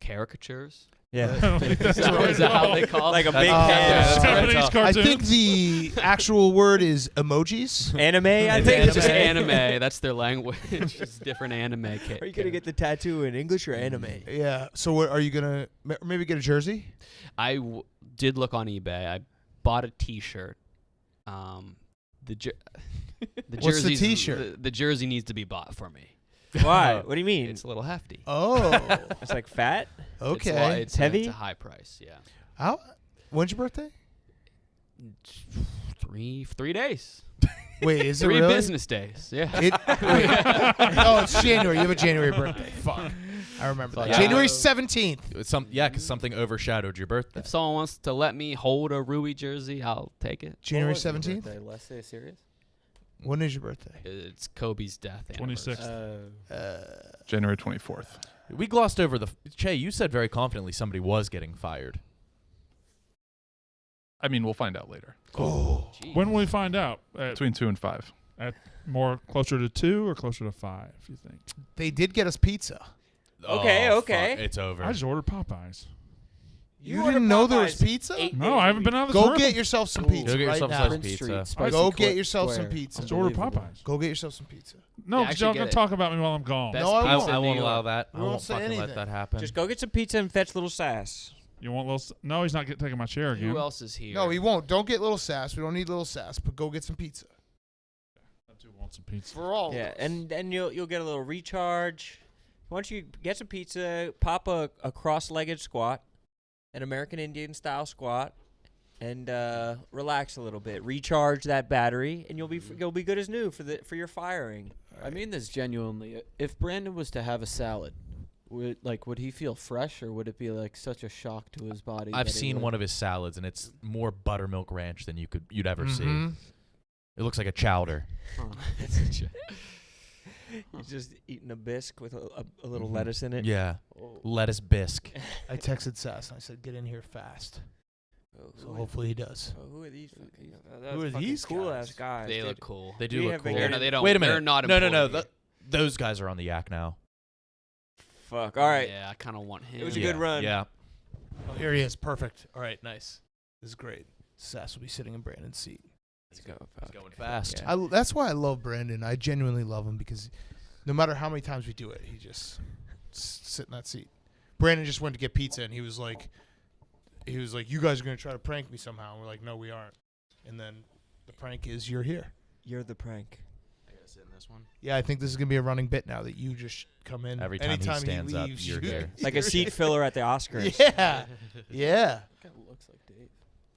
Caricatures? Yeah. That's Is that how they call Like a it? big Yeah, that's head. what I Japanese thought. cartoons. I think the actual word is emojis. Anime, I It's think. just anime. That's their language. It's different anime. Are you going to get the tattoo in English or anime? Yeah. So what are you gonna maybe get a jersey? I did look on eBay. I bought a T-shirt. The What's the jersey's- T-shirt? The jersey needs to be bought for me. Why? What do you mean? It's a little hefty. Oh. It's like fat? Okay. It's heavy? It's a high price. Yeah. How? When's your birthday? 3 days. Wait, is it 3 really? business days. Yeah. Wait. Oh, it's January. You have a January birthday. Fuck. I remember that. Yeah. January 17th. Because something overshadowed your birthday. If someone wants to let me hold a Rui jersey, I'll take it. January What was your 17th? birthday? Let's say serious. When is your birthday? It's Kobe's death. 26th. anniversary. January 24th. We glossed over Che, you said very confidently somebody was getting fired. I mean, we'll find out later. Oh. Jeez. When will we find out? Between 2 and 5. More closer to 2 or closer to 5, you think? They did get us pizza. Okay, Oh, okay. fuck, it's over. I just ordered Popeyes. You ordered didn't know there was Popeyes pizza? 8 No, days I a haven't been week. out of the Go commercial. get yourself some Ooh. pizza Go get right yourself now. some Prince pizza. Street, Spicy Go get Clip yourself some Square. pizza. Just order Unbelievable. Popeyes. Go get yourself some pizza. No, Yeah, because actually y'all get going it. to talk about me while I'm gone. Best No, I I, won't. I in won't New allow York. that. We I won't won't say fucking let anything. that happen. Just go get some pizza and fetch little sass. You want little? No, he's not taking my chair again. Who else is here? No, he won't. Don't get little sass. We don't need little sass, but go get some pizza. I do want some pizza. For all. Yeah, of us. and then you'll get a little recharge. Once you get some pizza, pop a cross-legged squat, an American Indian style squat, and relax a little bit. Recharge that battery, and you'll be good as new for your firing. I mean this genuinely. If Brandon was to have a salad, would he feel fresh, or would it be like such a shock to his body? I've seen one of his salads, and it's more buttermilk ranch than you'd ever see. Mhm. It looks like a chowder. He's just eating a bisque with a little Mhm. lettuce in it. Yeah, Oh. lettuce bisque. I texted Sass and I said, "Get in here fast." Oh, So hopefully he does. who are these? Who are these cool guys? ass guys? They dude. look cool. They do We look have been cool. They're getting- not, they don't. Wait a minute. They're not No. employee. Those guys are on the Yak now. Fuck. All right. Yeah, I kind of want him. It was a good run. Yeah. Oh, here he is. Perfect. All right, nice. This is great. Sass will be sitting in Brandon's seat. Let's go. He's going fast. Yeah. That's why I love Brandon. I genuinely love him because no matter how many times we do it, he just sit in that seat. Brandon just went to get pizza and he was like, "You guys are gonna try to prank me somehow." And we're like, "No, we aren't." And then the prank is you're here. You're the prank. I gotta sit in this one. Yeah, I think this is gonna be a running bit now that you just come in Every time he anytime stands up, leaves, you're here. Like a seat filler at the Oscars. Yeah, yeah. Kind of looks like Dave.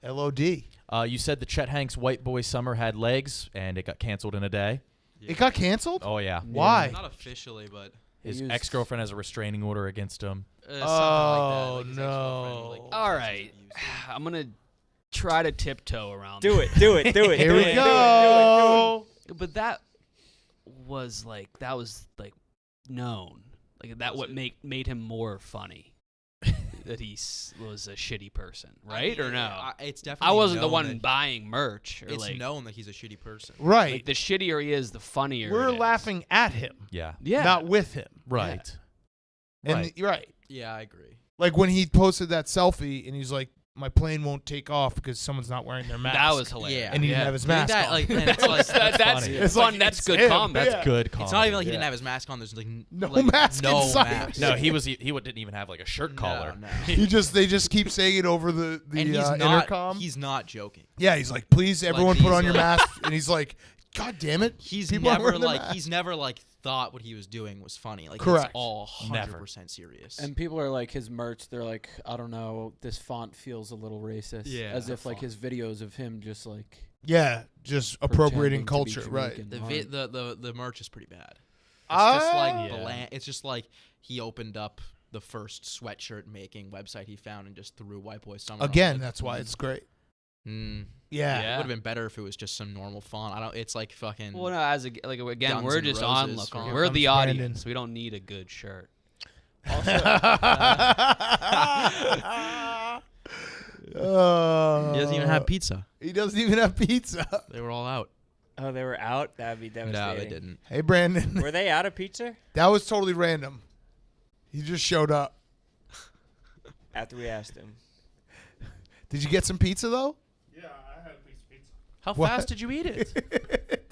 LOD. You said the Chet Hanks White Boy Summer had legs, and it got canceled in a day. It got canceled. Oh, yeah. Why? Not officially, but His He used- ex-girlfriend has a restraining order against him. something like that. Oh, Like his no. ex-girlfriend, like, All right, I'm gonna try to tiptoe around. Do it. Do it. Do it. Here do we it, do it, go. But that was like known. Like that Was what it? made him more funny. That he was a shitty person, right? Or no? It's definitely. I wasn't the known one that- buying merch. Or It's like, known that he's a shitty person. Right. like the shittier he is, the funnier. We're it is. laughing at him, Yeah. Yeah. not with him. Right. And Right. right. Yeah, I agree. Like when he posted that selfie and he's like, "My plane won't take off because someone's not wearing their mask." That was hilarious. Yeah. and he didn't have his mask on. And it's like That's funny. It's fun. like, That's it's good him. comedy. That's good comedy. it's not even like he Yeah. didn't have his mask on. There's like No like, mask no inside. mask. No, he didn't even have like a shirt collar. No. They just keep saying it over the And he's not. intercom. He's not joking. Yeah, he's like, "Please, everyone, he's put on your like- mask." And he's like, "God damn it!" He's People aren't never wearing their like mask. he's never like thought what he was doing was funny. Like Correct. it's all Never. 100% serious. And people are like his merch. They're like, I don't know, this font feels a little racist. Yeah, as the if like font. his videos of him just like Yeah, just appropriating pretending to be culture, right? Jamaican. the merch is pretty bad. It's just like Ah. bland. It's just like he opened up the first sweatshirt making website he found and just threw White Boy Summer. Again, on it. that's why it's great. Mm. Yeah. It would have been better if it was just some normal font. I don't. It's like fucking. Well, no, again, Guns we're N' just Roses. onlookers. Here We're comes the Brandon. audience. We don't need a good shirt. He He doesn't even have pizza. He doesn't even have pizza. They were all out. Oh, they were out? That'd be devastating. No, they didn't. Hey, Brandon. Were they out of pizza That was totally random. He just showed up. after we asked him? Did you get some pizza though? Yeah, I had a piece of pizza. How What? fast did you eat it?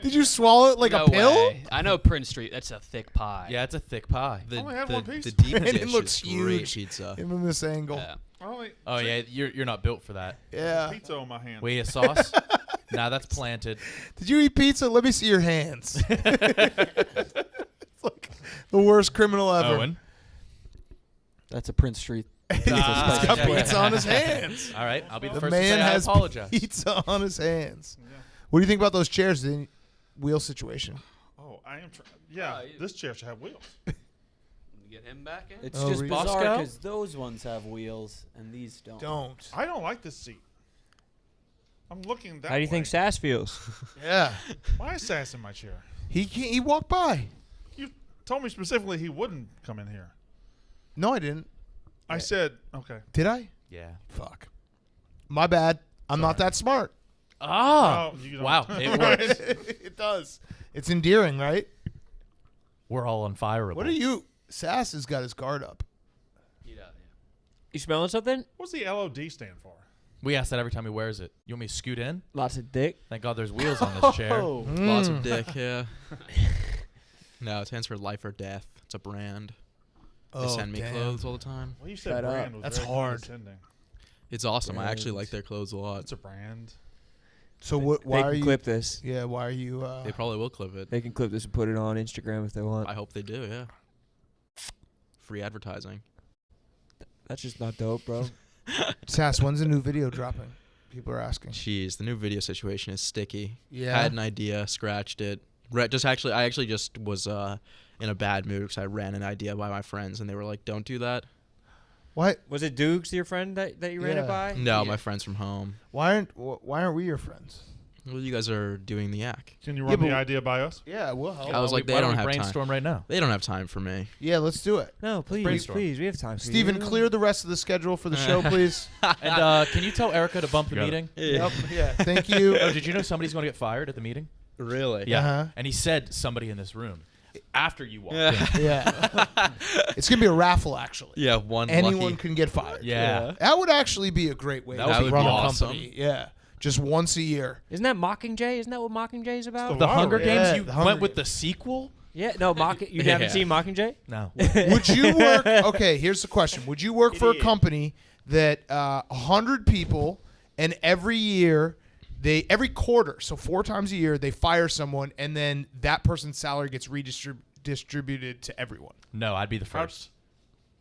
Did you swallow it like No a pill? way. I know Prince Street. That's a thick pie. Yeah, it's a thick pie. The, only have the, one piece. the deep Brandon dish looks is great huge. pizza. Him in this angle. Yeah. Oh yeah, you're not built for that. Yeah. Pizza on my hand. Wait, a sauce? Nah, that's planted. Did you eat pizza? Let me see your hands. It's like the worst criminal ever. Owen. That's a Prince Street. He's got yeah. pizza on his hands. All right, I'll be the The first to man say I has apologize. pizza on his hands. Yeah. What do you think about those chairs? The wheel situation. Oh, I am. Yeah, this chair should have wheels. Get him back in. It's Oh, just really? bizarre Bosco? because those ones have wheels and these don't. Don't. I don't like this seat. I'm looking that How do you think way. Sass feels? Yeah. Why is Sass in my chair? He walked by. You told me specifically he wouldn't come in here. No, I didn't. I said, okay. Did I? Yeah. Fuck. My bad. I'm not that smart. Ah. Oh, you don't- Wow, it works. It does. It's endearing, right? We're all unfireable. What are you? Sass has got his guard up. You smelling something? What's the LOD stand for? We ask that every time he wears it. You want me to scoot in? Lots of dick. Thank God there's wheels on this chair. Lots of dick, yeah. No, it stands for life or death. It's a brand. They send me clothes all the time. Well, you said Shut up. brand was That's very hard. condescending. It's awesome. I actually Brands. like their clothes a lot. It's a brand. So what? Why They are can you? clip this. Yeah. Why are you? They probably will clip it. They can clip this and put it on Instagram if they want. I hope they do, yeah. Free advertising. That's just not dope, bro. Sass, when's the new video dropping? People are asking. Jeez, the new video situation is sticky. Yeah. Had an idea, scratched it. I actually just was in a bad mood because I ran an idea by my friends and they were like, "Don't do that." Why? Was it Dukes, your friend that you ran Yeah. it by? No, Yeah. my friends from home. Why aren't we your friends? Well, you guys are doing the yak. Can you Yeah, run the but- idea by us? Yeah, we'll help. I was like, they why don't we have time. brainstorm right now. They don't have time for me. Yeah, let's do it. No, please, Brainstorm. please. We have time for Steven, you. clear the rest of the schedule for the show, please. And can you tell Erica to bump the Got it. meeting? Yep. Yeah. Thank you. Oh, did you know somebody's going to get fired at the meeting? Really? Yeah. Uh-huh. And he said somebody in this room after you walked Yeah. in. Yeah. It's gonna be a raffle, actually. Yeah, one Anyone lucky. can get fired. Yeah. That would actually be a great way That to would be run a awesome. company. Yeah. Just once a year. Isn't that Mockingjay? Isn't that what Mockingjay is about? The Hunger lottery. Games, Yeah, you the Hunger went with the Games. sequel? Yeah, no, you Yeah. haven't seen Mockingjay? No. Would you work? Okay, here's the question. Would you work for a company that 100 people and every quarter, so 4 times a year, they fire someone and then that person's salary gets redistributed to everyone? No, I'd be the first.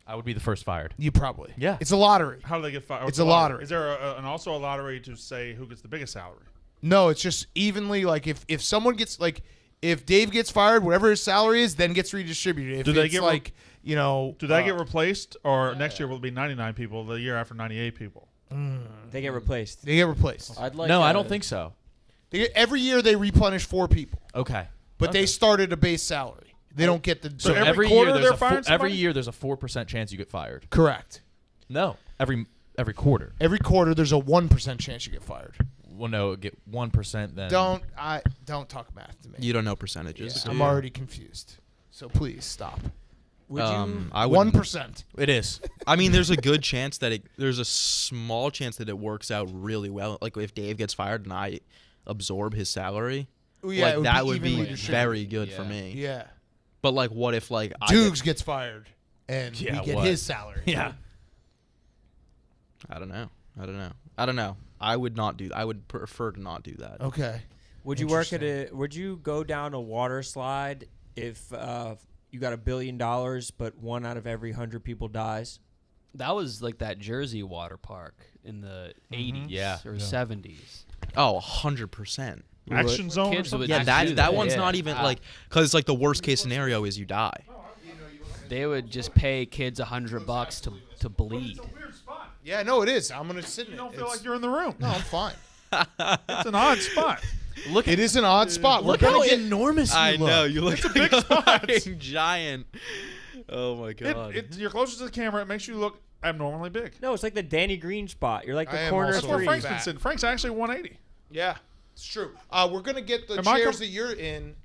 I would be the first fired. You probably. Yeah. It's a lottery. How do they get fired? It's a lottery. Is there and also a lottery to say who gets the biggest salary? No, it's just evenly. Like if someone gets if Dave gets fired, whatever his salary is, then gets redistributed. If Do they it's get do Do they get replaced, or next year will it be 99 people? The year after 98 people. They get replaced. They get replaced. I'd like No, I don't think so. Every year they replenish 4 people, Okay. but they start at a base salary. They don't get the So So every every year quarter there's they're a firing every somebody? year there's a 4% chance you get fired. correct. No, every quarter. Every quarter there's a 1% chance you get fired. Well, no, get 1%. Then Don't talk math to me. You don't know percentages. do I'm you? already confused. So please stop. Would I wouldn't. 1%. It is. I mean, there's a good chance that there's a small chance that it works out really well. Like if Dave gets fired and I absorb his salary, Yeah, like that would be evenly distributed. very good for Yeah. me. Yeah. But like, what if like Dukes gets fired and Yeah, we get what? his salary. Yeah. I don't know. I would not do. I would prefer to not do that. Okay. Would you work at would you go down a water slide if you got $1 billion, but 1 out of every 100 people dies? That was like that Jersey water park in the 80s Yeah. or 70s. Oh, 100%. Action zone. Or Kids something? would Yeah, just that do that one's yeah. not even like because it's like the worst case scenario is you die. They would just pay kids $100 to bleed. It's a weird spot. Yeah, no, it is. I'm gonna sit in You it. don't feel It's- like you're in the room. No, I'm fine. It's an odd spot. Look It is an odd spot. Look We're how gonna get. enormous you I look. know you look It's a big spot. giant. Oh my god. You're closer to the camera. It makes you look abnormally big. No, it's like the Danny Green spot. You're like I the am corner also That's where three. Frank's fat. been sitting. Frank's actually 180. Yeah, it's true. We're gonna get the Am I chairs com- that you're in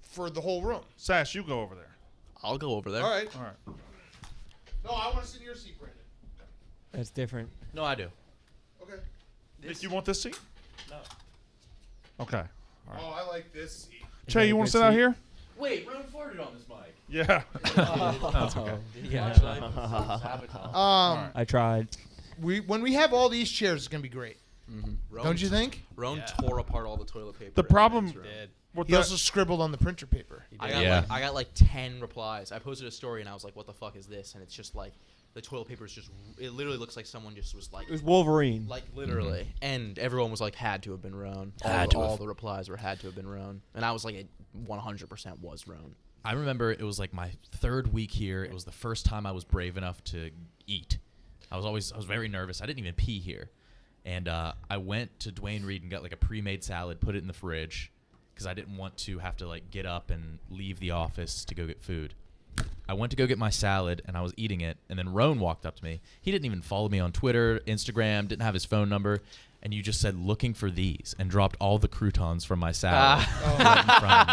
for the whole room. Sash, you go over there. I'll go over there. All right. All right. No, I want to sit in your seat, Brandon. That's different. No, I do. Okay. Nick, you want this seat? No. Okay. Oh, I like this seat. Che, that you a want to good sit out seat? here? Wait, Ron farted on this mic. Yeah. That's okay. Yeah. I tried. When we have all these chairs, it's gonna be great. Roan, Don't you think? Roan tore apart all the toilet paper. The in problem men's room. with He that, also scribbled on the printer paper. I got like 10 replies. I posted a story and I was like, "What the fuck is this?" And it's just like the toilet paper is just. It literally looks like someone just was like. It was Wolverine. Like literally, and everyone was like, "Had to have been Roan." All the replies were "had to have been Roan," and I was like, "It 100% was Roan." I remember it was like my third week here. It was the first time I was brave enough to eat. I was very nervous. I didn't even pee here. And I went to Dwayne Reed and got like a pre-made salad, put it in the fridge because I didn't want to have to like get up and leave the office to go get food. I went to go get my salad and I was eating it, and then Roan walked up to me. He didn't even follow me on Twitter, Instagram, didn't have his phone number, and you just said looking for these and dropped all the croutons from my salad right in front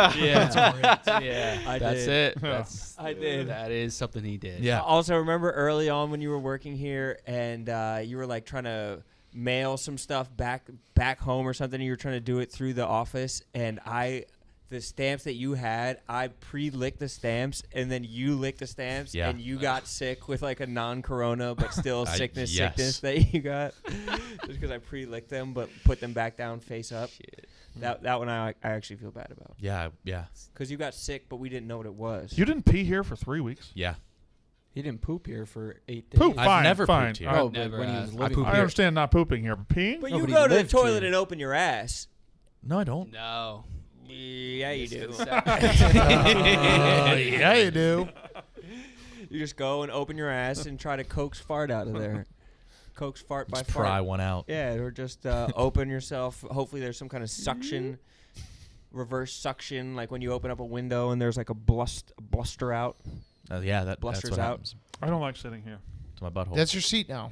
of me. Yeah, I that's did. it. That's, I did. That is something he did. Yeah. Also, remember early on when you were working here and you were like trying to mail some stuff back home or something. And you were trying to do it through the office, and the stamps that you had, I pre-licked the stamps, and then you licked the stamps, Yeah. and you got sick with like a non-corona but still sickness yes. that you got, just because I pre-licked them but put them back down face up. Shit. That one I actually feel bad about, Yeah. because you got sick but we didn't know what it was. you didn't pee here for 3 weeks. Yeah. He didn't poop here for 8 days. Poop, I've fine, never fine. pooped here. All right. No, but Never when he has. was I living poop I here. understand not pooping here, but peeing? But No, you but he go to the lived toilet here. and open your ass. No, I don't. No. Yeah, you do. Yeah, you do. You just go and open your ass and try to coax fart out of there. Coax fart by Just pry fart. one out. Yeah, or just open yourself. Hopefully, there's some kind of suction, reverse suction, like when you open up a window and there's like a bluster out. Yeah, that's Blusters what out. happens I don't like sitting here. to my butthole. That's your seat now.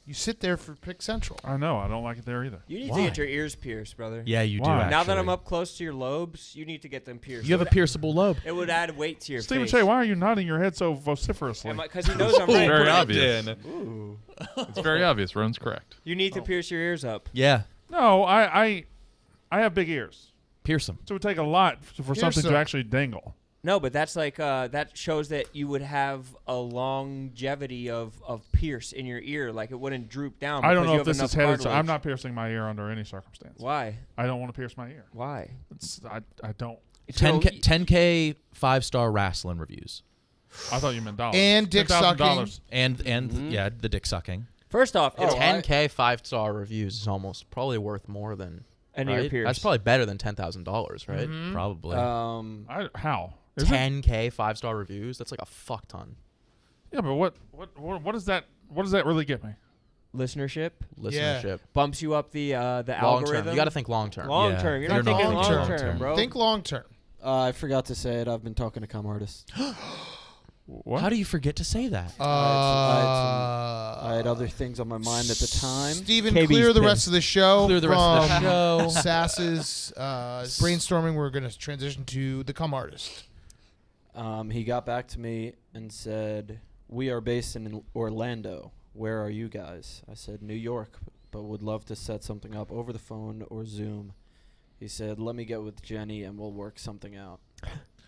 You sit there for Pick Central. I know. I don't like it there either. You need Why? to get your ears pierced, brother. Yeah, you do. Why? Actually. Now that I'm up close to your lobes, you need to get them pierced. You have a pierceable lobe. It would add weight to your Stephen face. Che, why are you nodding your head so vociferously? Because he knows I'm It's right. very obvious. Ooh. It's very obvious. Roan's correct. You need to pierce your ears up. Yeah, No, I have big ears. pierce them. So it would take a lot for something some. to actually dangle. No, but that's like that shows that you would have a longevity of pierce in your ear, like it wouldn't droop down. I don't because know you if have this is enough headed. So I'm cartilage. not piercing my ear under any circumstance. Why? I don't want to pierce my ear. Why? I don't. 10K 5-star wrestling reviews. I thought you meant dollars. And dick And $10,000. yeah, the dick sucking. First off, it's 10K 5-star reviews is almost probably worth more than. and your Right? pierce. That's probably better than $10,000, right? Mhm. Probably. How? Is it? 10K 5-star reviews. That's like a fuck ton. Yeah, but what does that really get me? listenership Listenership. bumps you up the Long algorithm. term. You got to think long term. long Yeah. term. You're You're not not thinking thinking long long term, term. bro. Think long term. I forgot to say it. I've been talking to com artists. What? How do you forget to say that? I had other things on my mind at the time. Steven, KB's clear the pissed. rest of the show. Clear the rest of the show. Sass's brainstorming. We're going to transition to the cum artist. He got back to me and said, "We are based in Orlando. Where are you guys?" I said, "New York, but would love to set something up over the phone or Zoom." He said, "Let me get with Jenny and we'll work something out."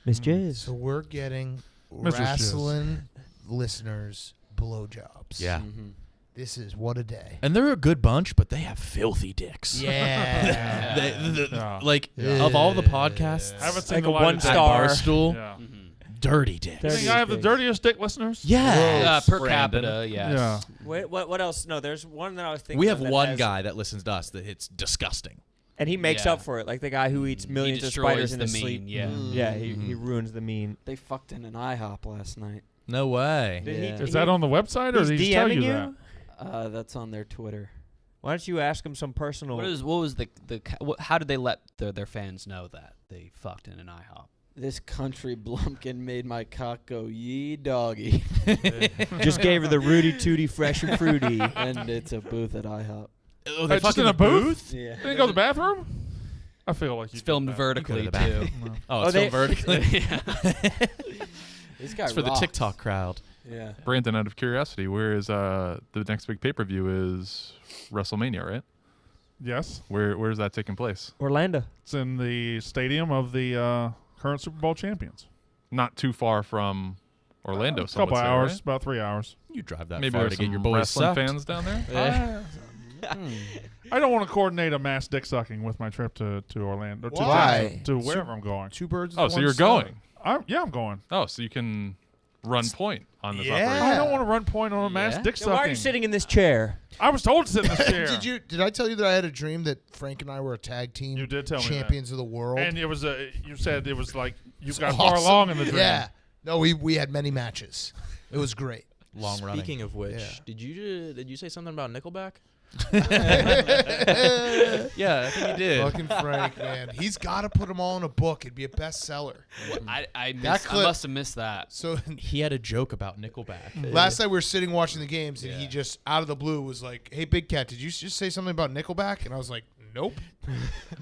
Miss Jizz. So we're getting Mrs. Jizz. wrestling listeners blowjobs. Yeah. Mhm. This is what a day. And they're a good bunch, but they have filthy dicks. Yeah. Yeah. Like, Yeah. of all the podcasts, I haven't seen Like the a light of one day. star. Barstool, Yeah. dirty dicks. You think I have the dirtiest dick listeners? Yeah. Per Brandon. capita, yes. Yeah. Wait, what else? No, there's one that I was thinking. We of have that one has- guy that listens to us that it's disgusting. And he makes Yeah. up for it, like the guy who eats millions of destroys spiders in the his mean, sleep. yeah. Yeah, he ruins the mean. They fucked in an IHOP last night. No way. Did he- Yeah. Is that on the website or He's did he just tell DMing you you? that? That's on their Twitter. Why don't you ask him some personal? What was how did they let their fans know that they fucked in an IHOP? This country blumpkin made my cock go yee doggy. Just gave her the Rudy Tooty Fresh and Fruity. And it's a booth at IHOP. Oh, Hey, just in a booth? Yeah. Didn't go to the bathroom? I feel like you It's filmed did that. vertically You go too. to the bathroom. Oh, Oh, it's they- filmed vertically. This guy It's for the rocks. TikTok crowd. Yeah. Brandon, out of curiosity, where is the next big pay-per-view is WrestleMania, right? Yes. Where is that taking place? Orlando. It's in the stadium of the current Super Bowl champions. Not too far from Orlando. A some couple would say, hours, right? about 3 hours. You drive that Maybe far there's to get some your boys wrestling sucked. fans down there. I don't want to coordinate a mass dick sucking with my trip to Orlando. Why? To wherever I'm going. Two birds. Oh, with so one you're stone. going? I'm going. Oh, so you can run point on this Yeah. operation. I don't want to run point on a mass Yeah. dick So why are you sucking. sitting in this chair? I was told to sit in this chair. Did I tell you that I had a dream that Frank and I were a tag team? You did tell me that. champions of the world. And it was you said it was like you It's got far awesome. along in the dream. Yeah. No, we had many matches. It was great. Long running. Speaking of which, Yeah. did you say something about Nickelback? Yeah, I think you did. Fucking Frank, man. He's got to put them all in a book. It'd be a bestseller. I clip- must have missed that. So He had a joke about Nickelback. last night we were sitting watching the games, and he just out of the blue was like, "Hey, Big Cat, did you just say something about Nickelback?" And I was like, "Nope."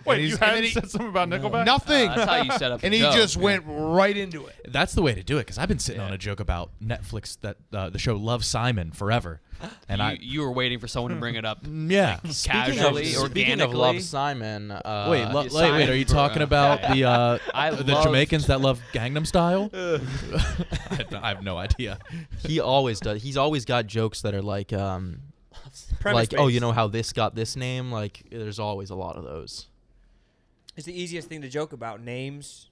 Wait, And you he's- and hadn't he- said something about Nickelback? Nothing. That's how you set up. And the he joke. just went right into it. That's the way to do it, because I've been sitting on a joke about Netflix that the show Love, Simon forever, and you were waiting for someone to bring it up yeah. casually, Speaking of organically. Love, Simon. Wait, are you talking about the loved- Jamaicans that love Gangnam Style? I have no idea. He always does. He's always got jokes that are like, Premise-based. oh, you know how this got this name? Like, there's always a lot of those. It's the easiest thing to joke about. Names.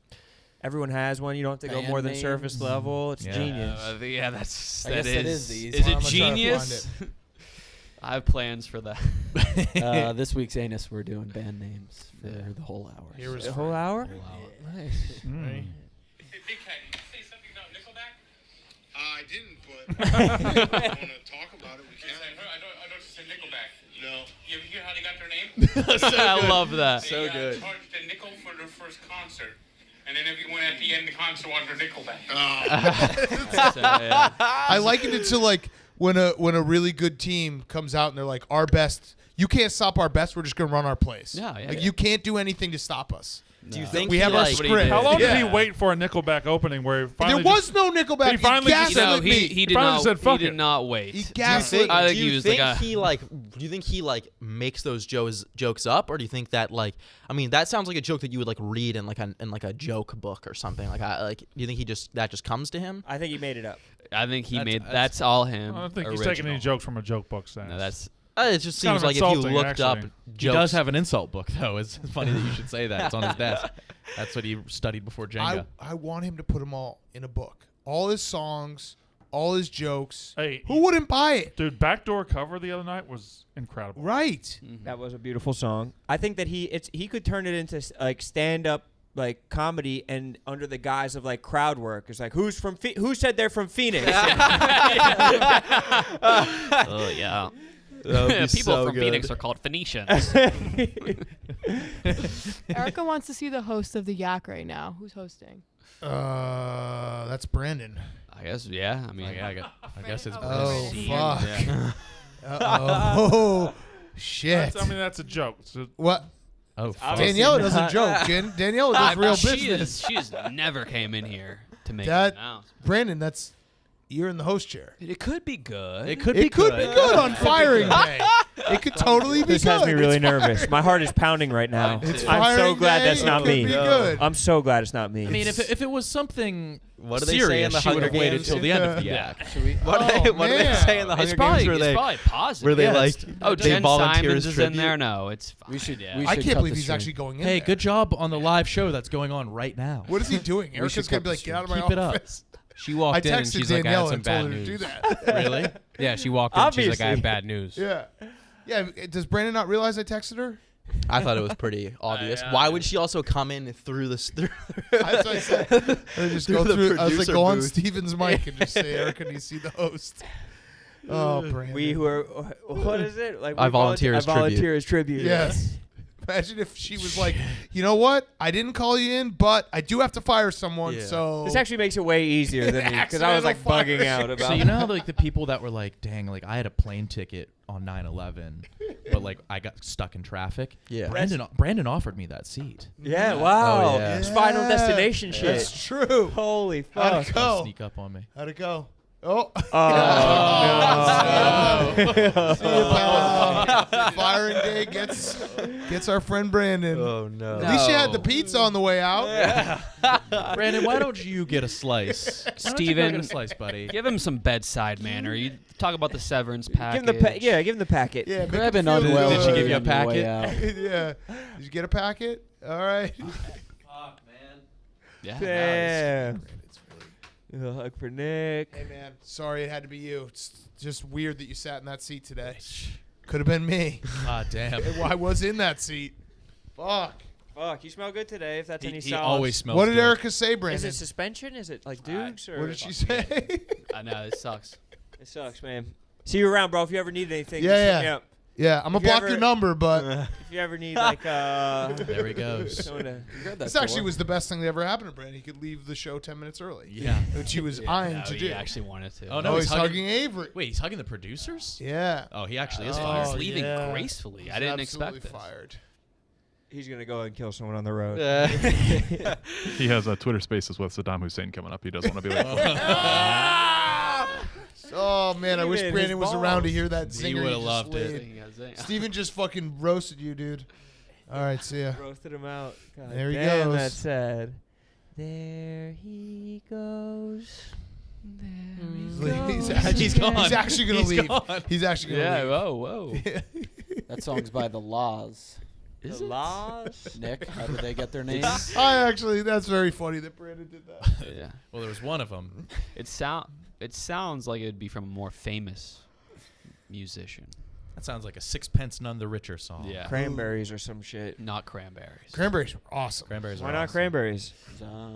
Everyone has one. You don't have to go Band more than names. surface level. It's Yeah. genius. Yeah, that's I that guess that is. is the Is easy it one. I'm gonna try to genius? I have plans for that. This week's Anus, we're doing band names for the whole hour. Here is A whole hour? Nice. Mm. Big Cat, did you say something about Nickelback? I didn't, but if you want to talk about it, we can. I know you said Nickelback. No. You ever hear how they got their name? I love that. They charged a nickel for their first concert. And then everyone at the end of the concert wanted their Nickelback. I likened it to like when a really good team comes out and they're like, "Our best. You can't stop our best. We're just gonna run our place. Yeah, yeah, Like yeah. you can't do anything to stop us." Do you think We he, have our like, script. How long did he Yeah. wait for a Nickelback opening where he finally There was no Nickelback. He finally just gaslit No, me. he did finally not. said, "Fuck he did it." not wait. He Do you gaslit think, I me. think do he you was think like a- he like? Do you think he like makes those jokes up, or do you think that like? I mean, that sounds like a joke that you would like read in like a joke book or something. Like, do you think that just comes to him? I think he made it up. I think he That's- made. that's- That's all him. I don't think he's original. taking any jokes from a joke book. Sam. No, that's. It just kind seems of like if you insulting, looked up actually. He jokes. does have an insult book, though. It's funny that you should say that. It's on his desk. That's what he studied before Jenga. I want him to put them all in a book. All his songs, all his jokes. Hey, Who wouldn't buy it? dude, backdoor cover the other night was incredible. Right. That was a beautiful song. I think that he could turn it into like stand up like comedy and under the guise of like crowd work. It's like who said they're from Phoenix? Oh yeah. People from Phoenix are called Phoenicians. Erica wants to see the host of the Yak right now. Who's hosting? That's Brandon. I guess. Yeah. I mean. I guess it's Oh See, fuck. yeah. Oh shit. I mean, that's a joke. So What? Oh, fuck. Daniela not. doesn't joke. Daniela does real She business. has never came in here to make That- an announcement. Brandon, you're in the host chair. It could be good. It could It be could be good on firing good. day. It could totally be This good. has me really It's nervous. My heart is pounding right now. It's I'm so firing glad day. that's not It could me. be good. I'm so glad it's not me. I mean, if it was something What do they serious, say in the she would Hunger have waited Games? till the end of the Yeah. act. What, Oh, what do they man. say in the Hunger It's probably, Games? Where it's they probably positive. where they Yeah, like that's- Oh, they Jen volunteer Simons as is in tribute? there. No, it's. We should. Yeah. We I should can't cut believe the he's stream. actually going in Hey, there. good job on the live show that's going on right now. What is he doing? Erica's should going to cut be like, the get out of my Keep it up. office. She I walked in and texted she's like, I had Danielle some and told bad her to news. do that. Really? Yeah, she walked in. She's like, I have Obviously. bad news. Yeah. Yeah. Does Brandon not realize I texted her? I thought it was pretty obvious. Why would she also come in through this? That's what I said. I just go through. I was like, go on Steven's mic and just say, Erica, can you see the host? Oh, Brandon. We who are, what is it? Like I volunteer as volunteer as tribute. Yes. Imagine if she was like, you know what? I didn't call you in, but I do have to fire someone. Yeah. So This actually makes it way easier than me because I was like Accidental bugging out about. So you know how like the people that were like, dang, like I had a plane ticket on 9/11, but like I got stuck in traffic. Yeah. Brandon offered me that seat. Yeah, wow. Oh, yeah. It's Final Destination shit. That's true. Holy How'd fuck. it go? Sneak up on me. How'd it go? Oh. Oh, See you, pal. Firing day gets our friend Brandon. Oh no. At least you had the pizza on the way out. Brandon, why don't you get a slice? Why don't you go Steven, get a slice, buddy. Give him some bedside manner. You talk about the severance Give package. him the give him the packet. Yeah, Grab make an him feel unwell. Did she give you a on your way packet? out. Yeah. Did you get a packet? All right. Yeah. Yeah. A hug for Nick. Hey, man. Sorry it had to be you. It's just weird that you sat in that seat today. Could have been me. Ah, damn. I was in that seat. Fuck. Fuck, you smell good today. If that's any He solace. always smells What did good. Erica say, Is Brandon? it suspension? Is it like Dukes or? What did she say? I know it sucks. It sucks, man. See you around, bro. If you ever need anything, Yeah, just hit yeah. me up. Yeah, I'm If gonna you block ever- your number, but If you ever need like There he goes. someone to- this actually was the best thing that ever happened to Brandon. He could leave the show 10 minutes early. Yeah. Which he was eyeing No, to he do. actually wanted to. Oh, no, Oh, he's he's hugging- hugging Avery. Wait, he's hugging the producers? Yeah. Oh, he actually is Oh, fired. He's leaving yeah. gracefully. He's I didn't absolutely expect this. fired. He's gonna go and kill someone on the road. He has a Twitter Spaces with Saddam Hussein coming up. He doesn't want to be late. Oh, man, I wish Steven, Brandon his was around to balls. hear that He zinger would've just loved it. laid. Steven just fucking roasted you, dude. All right, see ya. Roasted him out. God There he damn, goes. That's sad. There he goes. He's actually, He's gone. He's actually gonna He's leave. gone. He's actually gonna Yeah. leave. Whoa. That song's by The Laws. Is The it? Laws. Nick, how did they get their names? That's very funny that Brandon did that. Yeah. Well, there was one of them. It sounds like it'd be from a more famous musician. That sounds like a Sixpence None the Richer song. Yeah. Cranberries or some shit. Not cranberries. Cranberries were awesome. Cranberries Why are not awesome. cranberries?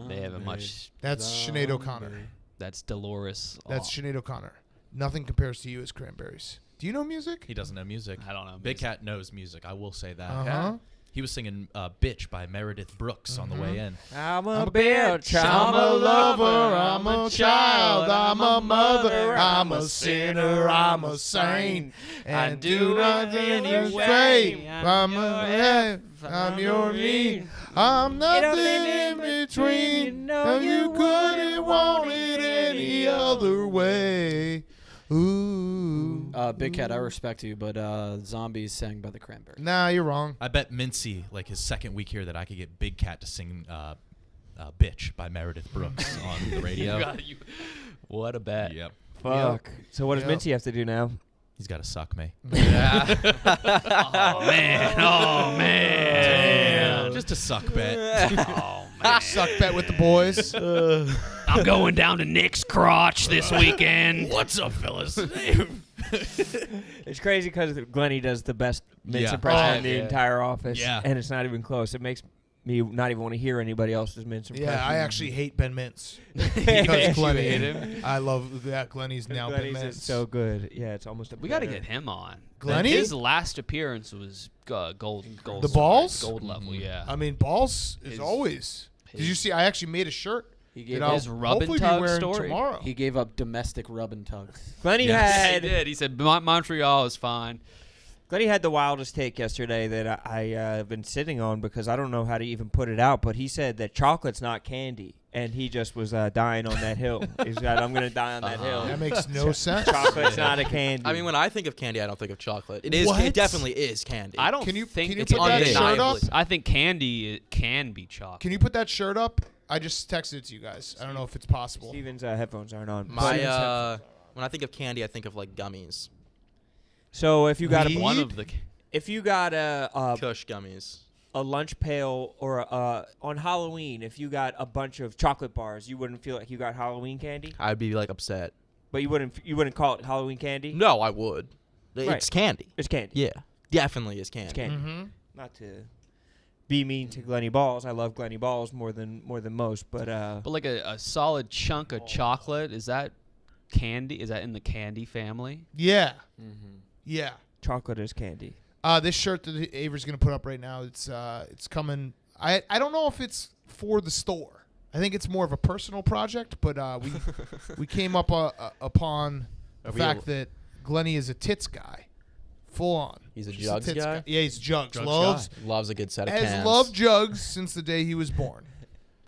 They have a much. That's Sinead O'Connor. That's Dolores. That's Sinead O'Connor. Nothing compares to you as Cranberries. Do you know music? He doesn't know music. I don't know. Big Cat knows music. I will say that. Uh-huh. He was singing "Bitch" by Meredith Brooks on the way in. I'm I'm a a bitch. I'm a lover, I'm a child, I'm a mother, I'm a sinner, I'm a saint, and do nothing anyway. I'm your need. I'm nothing in between. No, you couldn't want it any other way. Ooh. Big Cat, I respect you, but Zombies sang by the Cranberries. Nah, you're wrong. I bet Mincy, like his second week here, that I could get Big Cat to sing "Bitch" by Meredith Brooks on the radio. What a bet. Yep. Fuck. So what does Yep. Mincy have to do now? He's got to suck me. Oh man. Oh man. Just a suck bet. Oh man. Suck bet with the boys. I'm going down to Nick's crotch this weekend. What's up, fellas? It's crazy because Glennie does the best Mince Yeah. impression Oh, in the yeah. entire office. Yeah. And it's not even close. It makes me not even want to hear anybody else's Mince impression. Yeah, I actually hate Ben Mintz. You Because Glennie. hate him? I love that Glennie's now Ben Glennie's Mintz. is so good. Yeah, it's almost a We got to get him on. Glennie? His last appearance was gold. The balls? Gold level, yeah. I mean, balls is His- always. Did you his- see? I actually made a shirt He that gave I'll his rub and hopefully be tug wearing story. tomorrow. He gave up domestic rub and tugs. Glennie Yes. He had did. He said Montreal is fine. Glennie had the wildest take yesterday that I have been sitting on because I don't know how to even put it out. But he said that chocolate's not candy, and he just was dying on that hill. He's got, I'm gonna die on that hill. That makes no sense. Chocolate's not a candy. I mean, when I think of candy, I don't think of chocolate. It is. What? It definitely is candy. I don't Can you- think can you it's put that shirt undeniably. up? I think candy can be chocolate. Can you put that shirt up? I just texted it to you guys. I don't know if it's possible. Steven's headphones aren't on. My when I think of candy, I think of like gummies, So if you got Weed? a One of the if you got a Kush gummies. a lunch pail or on Halloween, if you got a bunch of chocolate bars, you wouldn't feel like you got Halloween candy, I'd be like upset. but you wouldn't call it Halloween candy. No, I would. Right. It's candy. It's candy. Yeah, definitely is candy. It's candy. Mm-hmm. not to be mean to Glenny Balls. I love Glenny Balls more than most, but like a solid chunk of chocolate, is that candy? Is that in the candy family? Yeah. Mm-hmm. Yeah. chocolate is candy. This shirt that Avery's going to put up right now, it's coming. I don't know if it's for the store. I think it's more of a personal project, but we came up upon the fact that Glenny is a tits guy. Full on. He's a Just jugs tits guy? Yeah, he's jugs. Jugs Loves a good set of Has cans. loved jugs since the day he was born.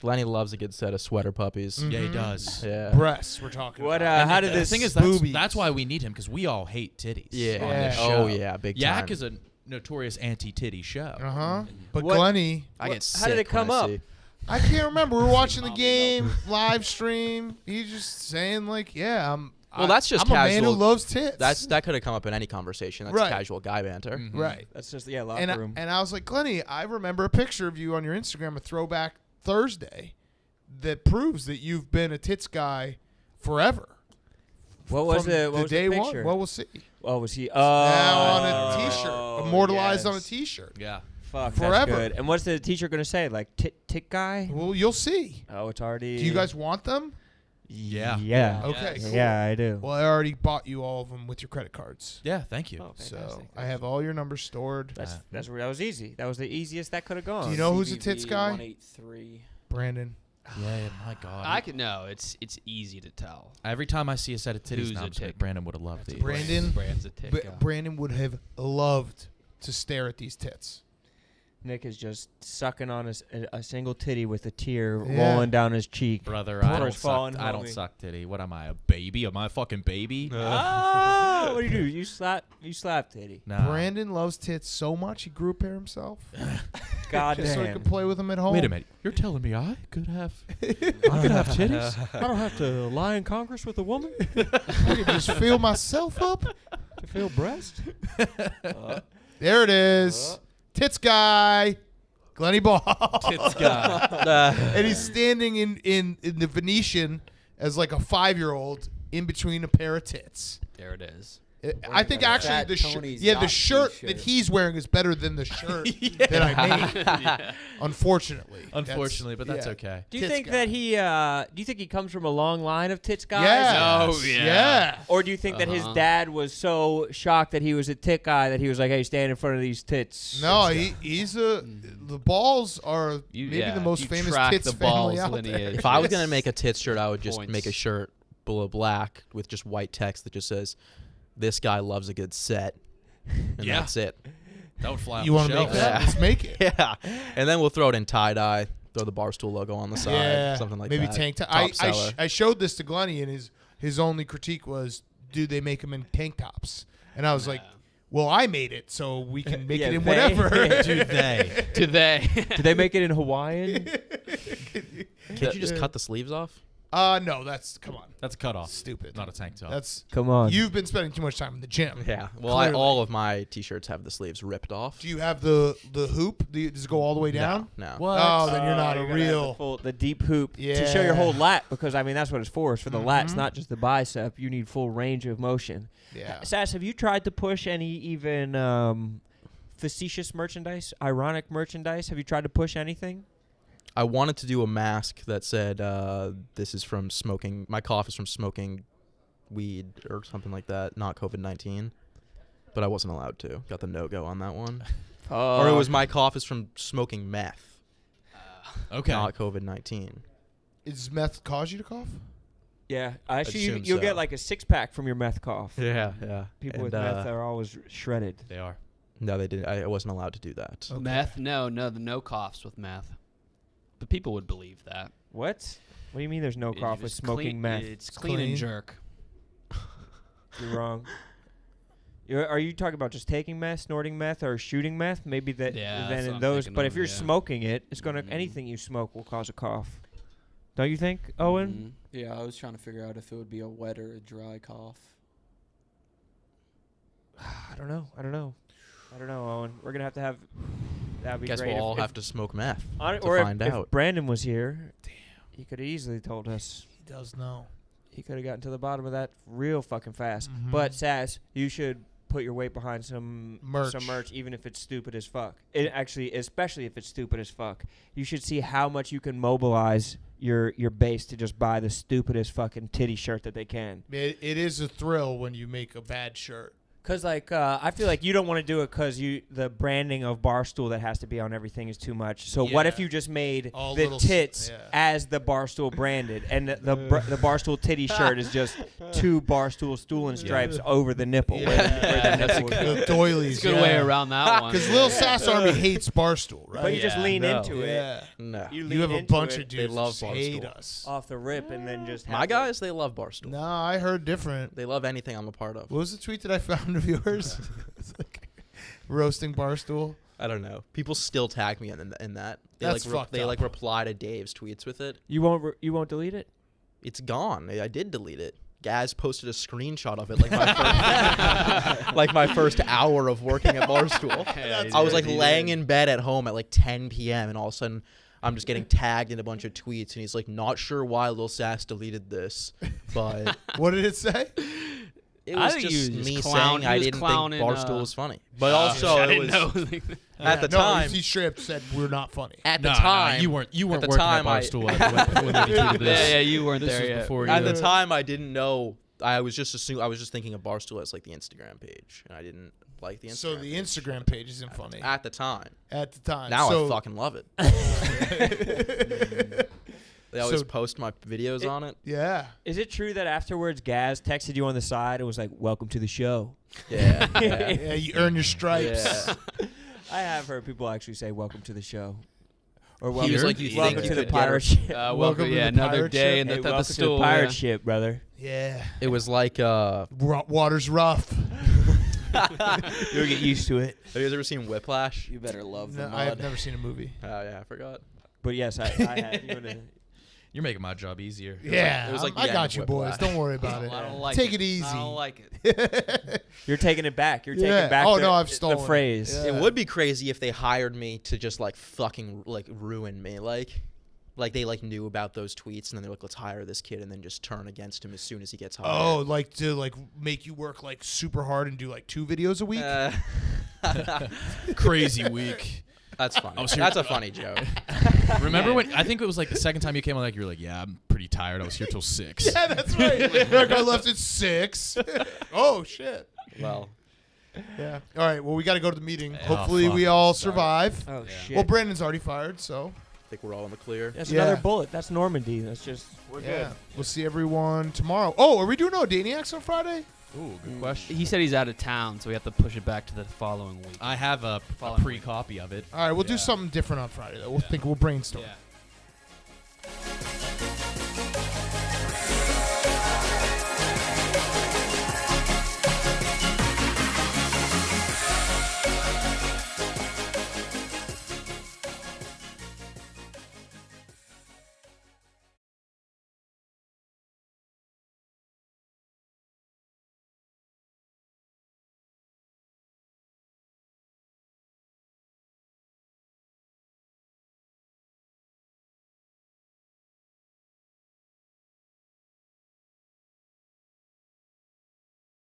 Lenny loves a good set of sweater puppies. Yeah, he Mhm. does. Yeah. Breasts, we're talking What? about. How did The this? thing is, boobies. that's why we need him, because we all hate titties. Yeah. On this Yeah. show. Oh, yeah. Big Yak time. is a notorious anti-titty show. Uh-huh. But What- Glenny, I get how did it sick when come I up? see- I can't remember. We were watching the game, live stream. He's just saying, like, yeah, Well, that's just I'm a man who casual. loves tits. That could have come up in any conversation. That's Right. casual guy banter. Mhm. right. That's just locker And room. I was like, Glenny, I remember a picture of you on your Instagram, a throwback Thursday, that proves that you've been a tits guy forever. What was From the what was day the one? picture? Well, we'll see. What was he? Now on a T-shirt, immortalized on a yes. T-shirt. Yeah. Fuck, Forever. that's good. And what's the teacher gonna say? Like tick guy? Well, you'll see. Oh, it's already. Do you guys want them? Yeah. Yeah. Okay, Yes. cool. Yeah, I do. Well, I already bought you all of them with your credit cards. Yeah, thank you. Oh, So fantastic. I have all your numbers stored. That was easy. That was the easiest that could have gone. Do you know who's a tits CBV guy? 183. Brandon. Yeah, my God. I could know. It's easy to tell. Every time I see a set of titties, Who's now a I'm just like, tit? Brandon would have loved these. Brandon. Brand's a tick. Brandon would have loved to stare at these tits. Nick is just sucking on a single titty with a tear Yeah. rolling down his cheek. Brother, First falling I don't homie. suck titty. What am I, a baby? Am I a fucking baby? Ah, what do? You slap titty. Nah. Brandon loves tits so much he grew a pair himself. God Just so he damn. could play with them at home. Wait a minute. You're telling me I could have titties? I don't have to lie in Congress with a woman I could just feel myself up. to feel breast. There it is. Tits guy. Glenny Ball. Tits guy. And he's standing in the Venetian as like a 5-year-old in between a pair of tits. There it is. I think a actually Fat the shirt, Tony's the yacht shirt t-shirt. that he's wearing is better than the shirt that I made. Unfortunately. Unfortunately, but that's yeah. okay. Do you Tits think guy. that he? Do you think he comes from a long line of tits guys? Yeah. Oh, yeah. Yeah. Or do you think that his Uh-huh. dad was so shocked that he was a tit guy that he was like, "Hey, stand in front of these tits"? No, he's the Balls are maybe the most you famous track tits the family balls out lineage. there. If I was gonna make a tits shirt, I would just Points. make a shirt below black with just white text that just says, "This guy loves a good set," and Yeah. that's it. That would fly You off want the to make shelves. that? Yeah. Let's make it. Yeah, and then we'll throw it in tie dye. Throw the Barstool logo on the side, Yeah, something like maybe that. tank top. Top seller. I showed this to Glenny, and his only critique was, "Do they make them in tank tops?" And I was like, "Well, I made it, so we can make Yeah, it in they- whatever." Do they? Do they? Do they make it in Hawaiian? Can't you just cut the sleeves off? No, come on, That's a cutoff. stupid. Not a tank top. That's Come on. you've been spending too much time in the gym. Yeah. Well, Clearly. all of my t-shirts have the sleeves ripped off. Do you have the hoop? Does it go all the way down? No. What? Oh, then you're not a You're gonna have real. the deep hoop to show your whole Yeah. lat, because I mean that's what it's for. It's for the lats, Mhm. not just the bicep. You need full range of motion. Yeah. Sass, have you tried to push any even facetious merchandise, ironic merchandise? Have you tried to push anything? I wanted to do a mask that said, "This is from smoking. My cough is from smoking weed or something like that. Not COVID-19." But I wasn't allowed to. Got the no-go on that one. Or it was my cough is from smoking meth. Okay. Not COVID-19. Does meth cause you to cough? Yeah, actually, assume you'll so. get like a 6-pack from your meth cough. Yeah. People And, with meth are always shredded. They are. No, they didn't. I wasn't allowed to do that. Okay. Meth? No, the no coughs with meth. But people would believe that. What? What do you mean there's no cough with It's smoking clean, meth? It's clean clean. and jerk. You're wrong. Are you talking about just taking meth, snorting meth, or shooting meth? Maybe that. Yeah, then that's in what I'm those. thinking But of, if you're yeah. smoking it, it's gonna Mhm. anything you smoke will cause a cough. Don't you think, Owen? Yeah, I was trying to figure out if it would be a wet or a dry cough. I don't know. I don't know, Owen. We're gonna have to have. That'd be Guess great. we'll all if, have to smoke meth on, to or find if out. Brandon was here, he could have easily told us. He does know. He could have gotten to the bottom of that real fucking fast. Mhm. But Sass, you should put your weight behind some Merch. even if it's stupid as fuck. Especially if it's stupid as fuck. You should see how much you can mobilize your base to just buy the stupidest fucking titty shirt that they can. It is a thrill when you make a bad shirt. Cause like I feel like you don't want to do it because the branding of Barstool that has to be on everything is too much. So what if you just made All the little tits yeah. as the Barstool branded, and the Barstool titty shirt is just 2 Barstool stool and stripes over the nipple. Yeah. Where the That's nipple The would be. doilies. It's a good way around that one. Because Lil Sass Army hates Barstool, right? But you just lean No. into it. Yeah. No. You You have a lean into bunch it of dudes love that just hate Barstool. us. off the rip, and then just My guys, they love Barstool. No, I heard different. They love anything I'm a part of. What was the tweet that I found of yours? It's like roasting Barstool. I don't know. People still tag me in that. They That's like fucked they up. like reply to Dave's tweets with it. You won't delete it. It's gone. I did delete it. Gaz posted a screenshot of it like my first hour of working at Barstool. I was like laying in bed at home at like 10 p.m. and all of a sudden I'm just getting tagged in a bunch of tweets and he's like, not sure why Lil Sass deleted this, but What did it say? it I was think just he was me just saying I he was didn't think clowning, Barstool was funny. But also I it didn't was know. at the No, time. he straight up said we're not funny. At the No, time, you weren't at the working time, at Barstool when they tweeted this. Yeah, you weren't This there was yet. before At you. the time, I didn't know. I was just thinking of Barstool as like the Instagram page, and I didn't like the Instagram. So the page. Instagram page isn't funny At the time. at the time. Now so, I fucking love it. They always So- post my videos on it. Yeah. Is it true that afterwards Gaz texted you on the side and was like, "Welcome to the show"? Yeah. Yeah, you earn your stripes. Yeah. I have heard people actually say "Welcome to the show," or He "Welcome, was like, "You welcome think to you the could get pirate ship." Welcome Welcome, to yeah, the another pirate day ship. in Hey, the welcome to the stool. pirate Yeah. ship, brother. Yeah. It was like. Have Water's rough. You'll get used to it. you guys ever seen Whiplash? You better love No, the I have mud. never seen a movie. Oh yeah, I forgot. But yes, I have. You're making my job easier. Yeah, it was like the I end got of you, boys. Whiplash. Don't worry about it. I don't like Take it. it easy. I don't like it. You're taking it back. You're Yeah. taking back. Oh, the, no, I've the stolen it. phrase. Yeah. It would be crazy if they hired me to just like fucking like ruin me, like they like knew about those tweets and then they're like, let's hire this kid and then just turn against him as soon as he gets hired. Oh, like to like make you work like super hard and do like 2 videos a week? Crazy week. That's funny. I was here- That's a funny joke. Remember when? I think it was like the second time you came on. Like you were like, "Yeah, I'm pretty tired. I was here till 6." Yeah, that's right. Eric, I left at 6. Oh shit. Well, Yeah. All right. Well, we got to go to the meeting. Oh, Hopefully, fuck. we all Sorry. survive. Oh Yeah. shit. Well, Brandon's already fired, so I think we're all in the clear. That's Yeah. another bullet. That's Normandy. That's just we're yeah. good. We'll see everyone tomorrow. Oh, are we doing no Daniacs on Friday? Ooh, good question. He said he's out of town, so we have to push it back to the following week. I have a Following pre-copy of it. All right, we'll do Yeah. something different on Friday. Though. We'll brainstorm. Yeah.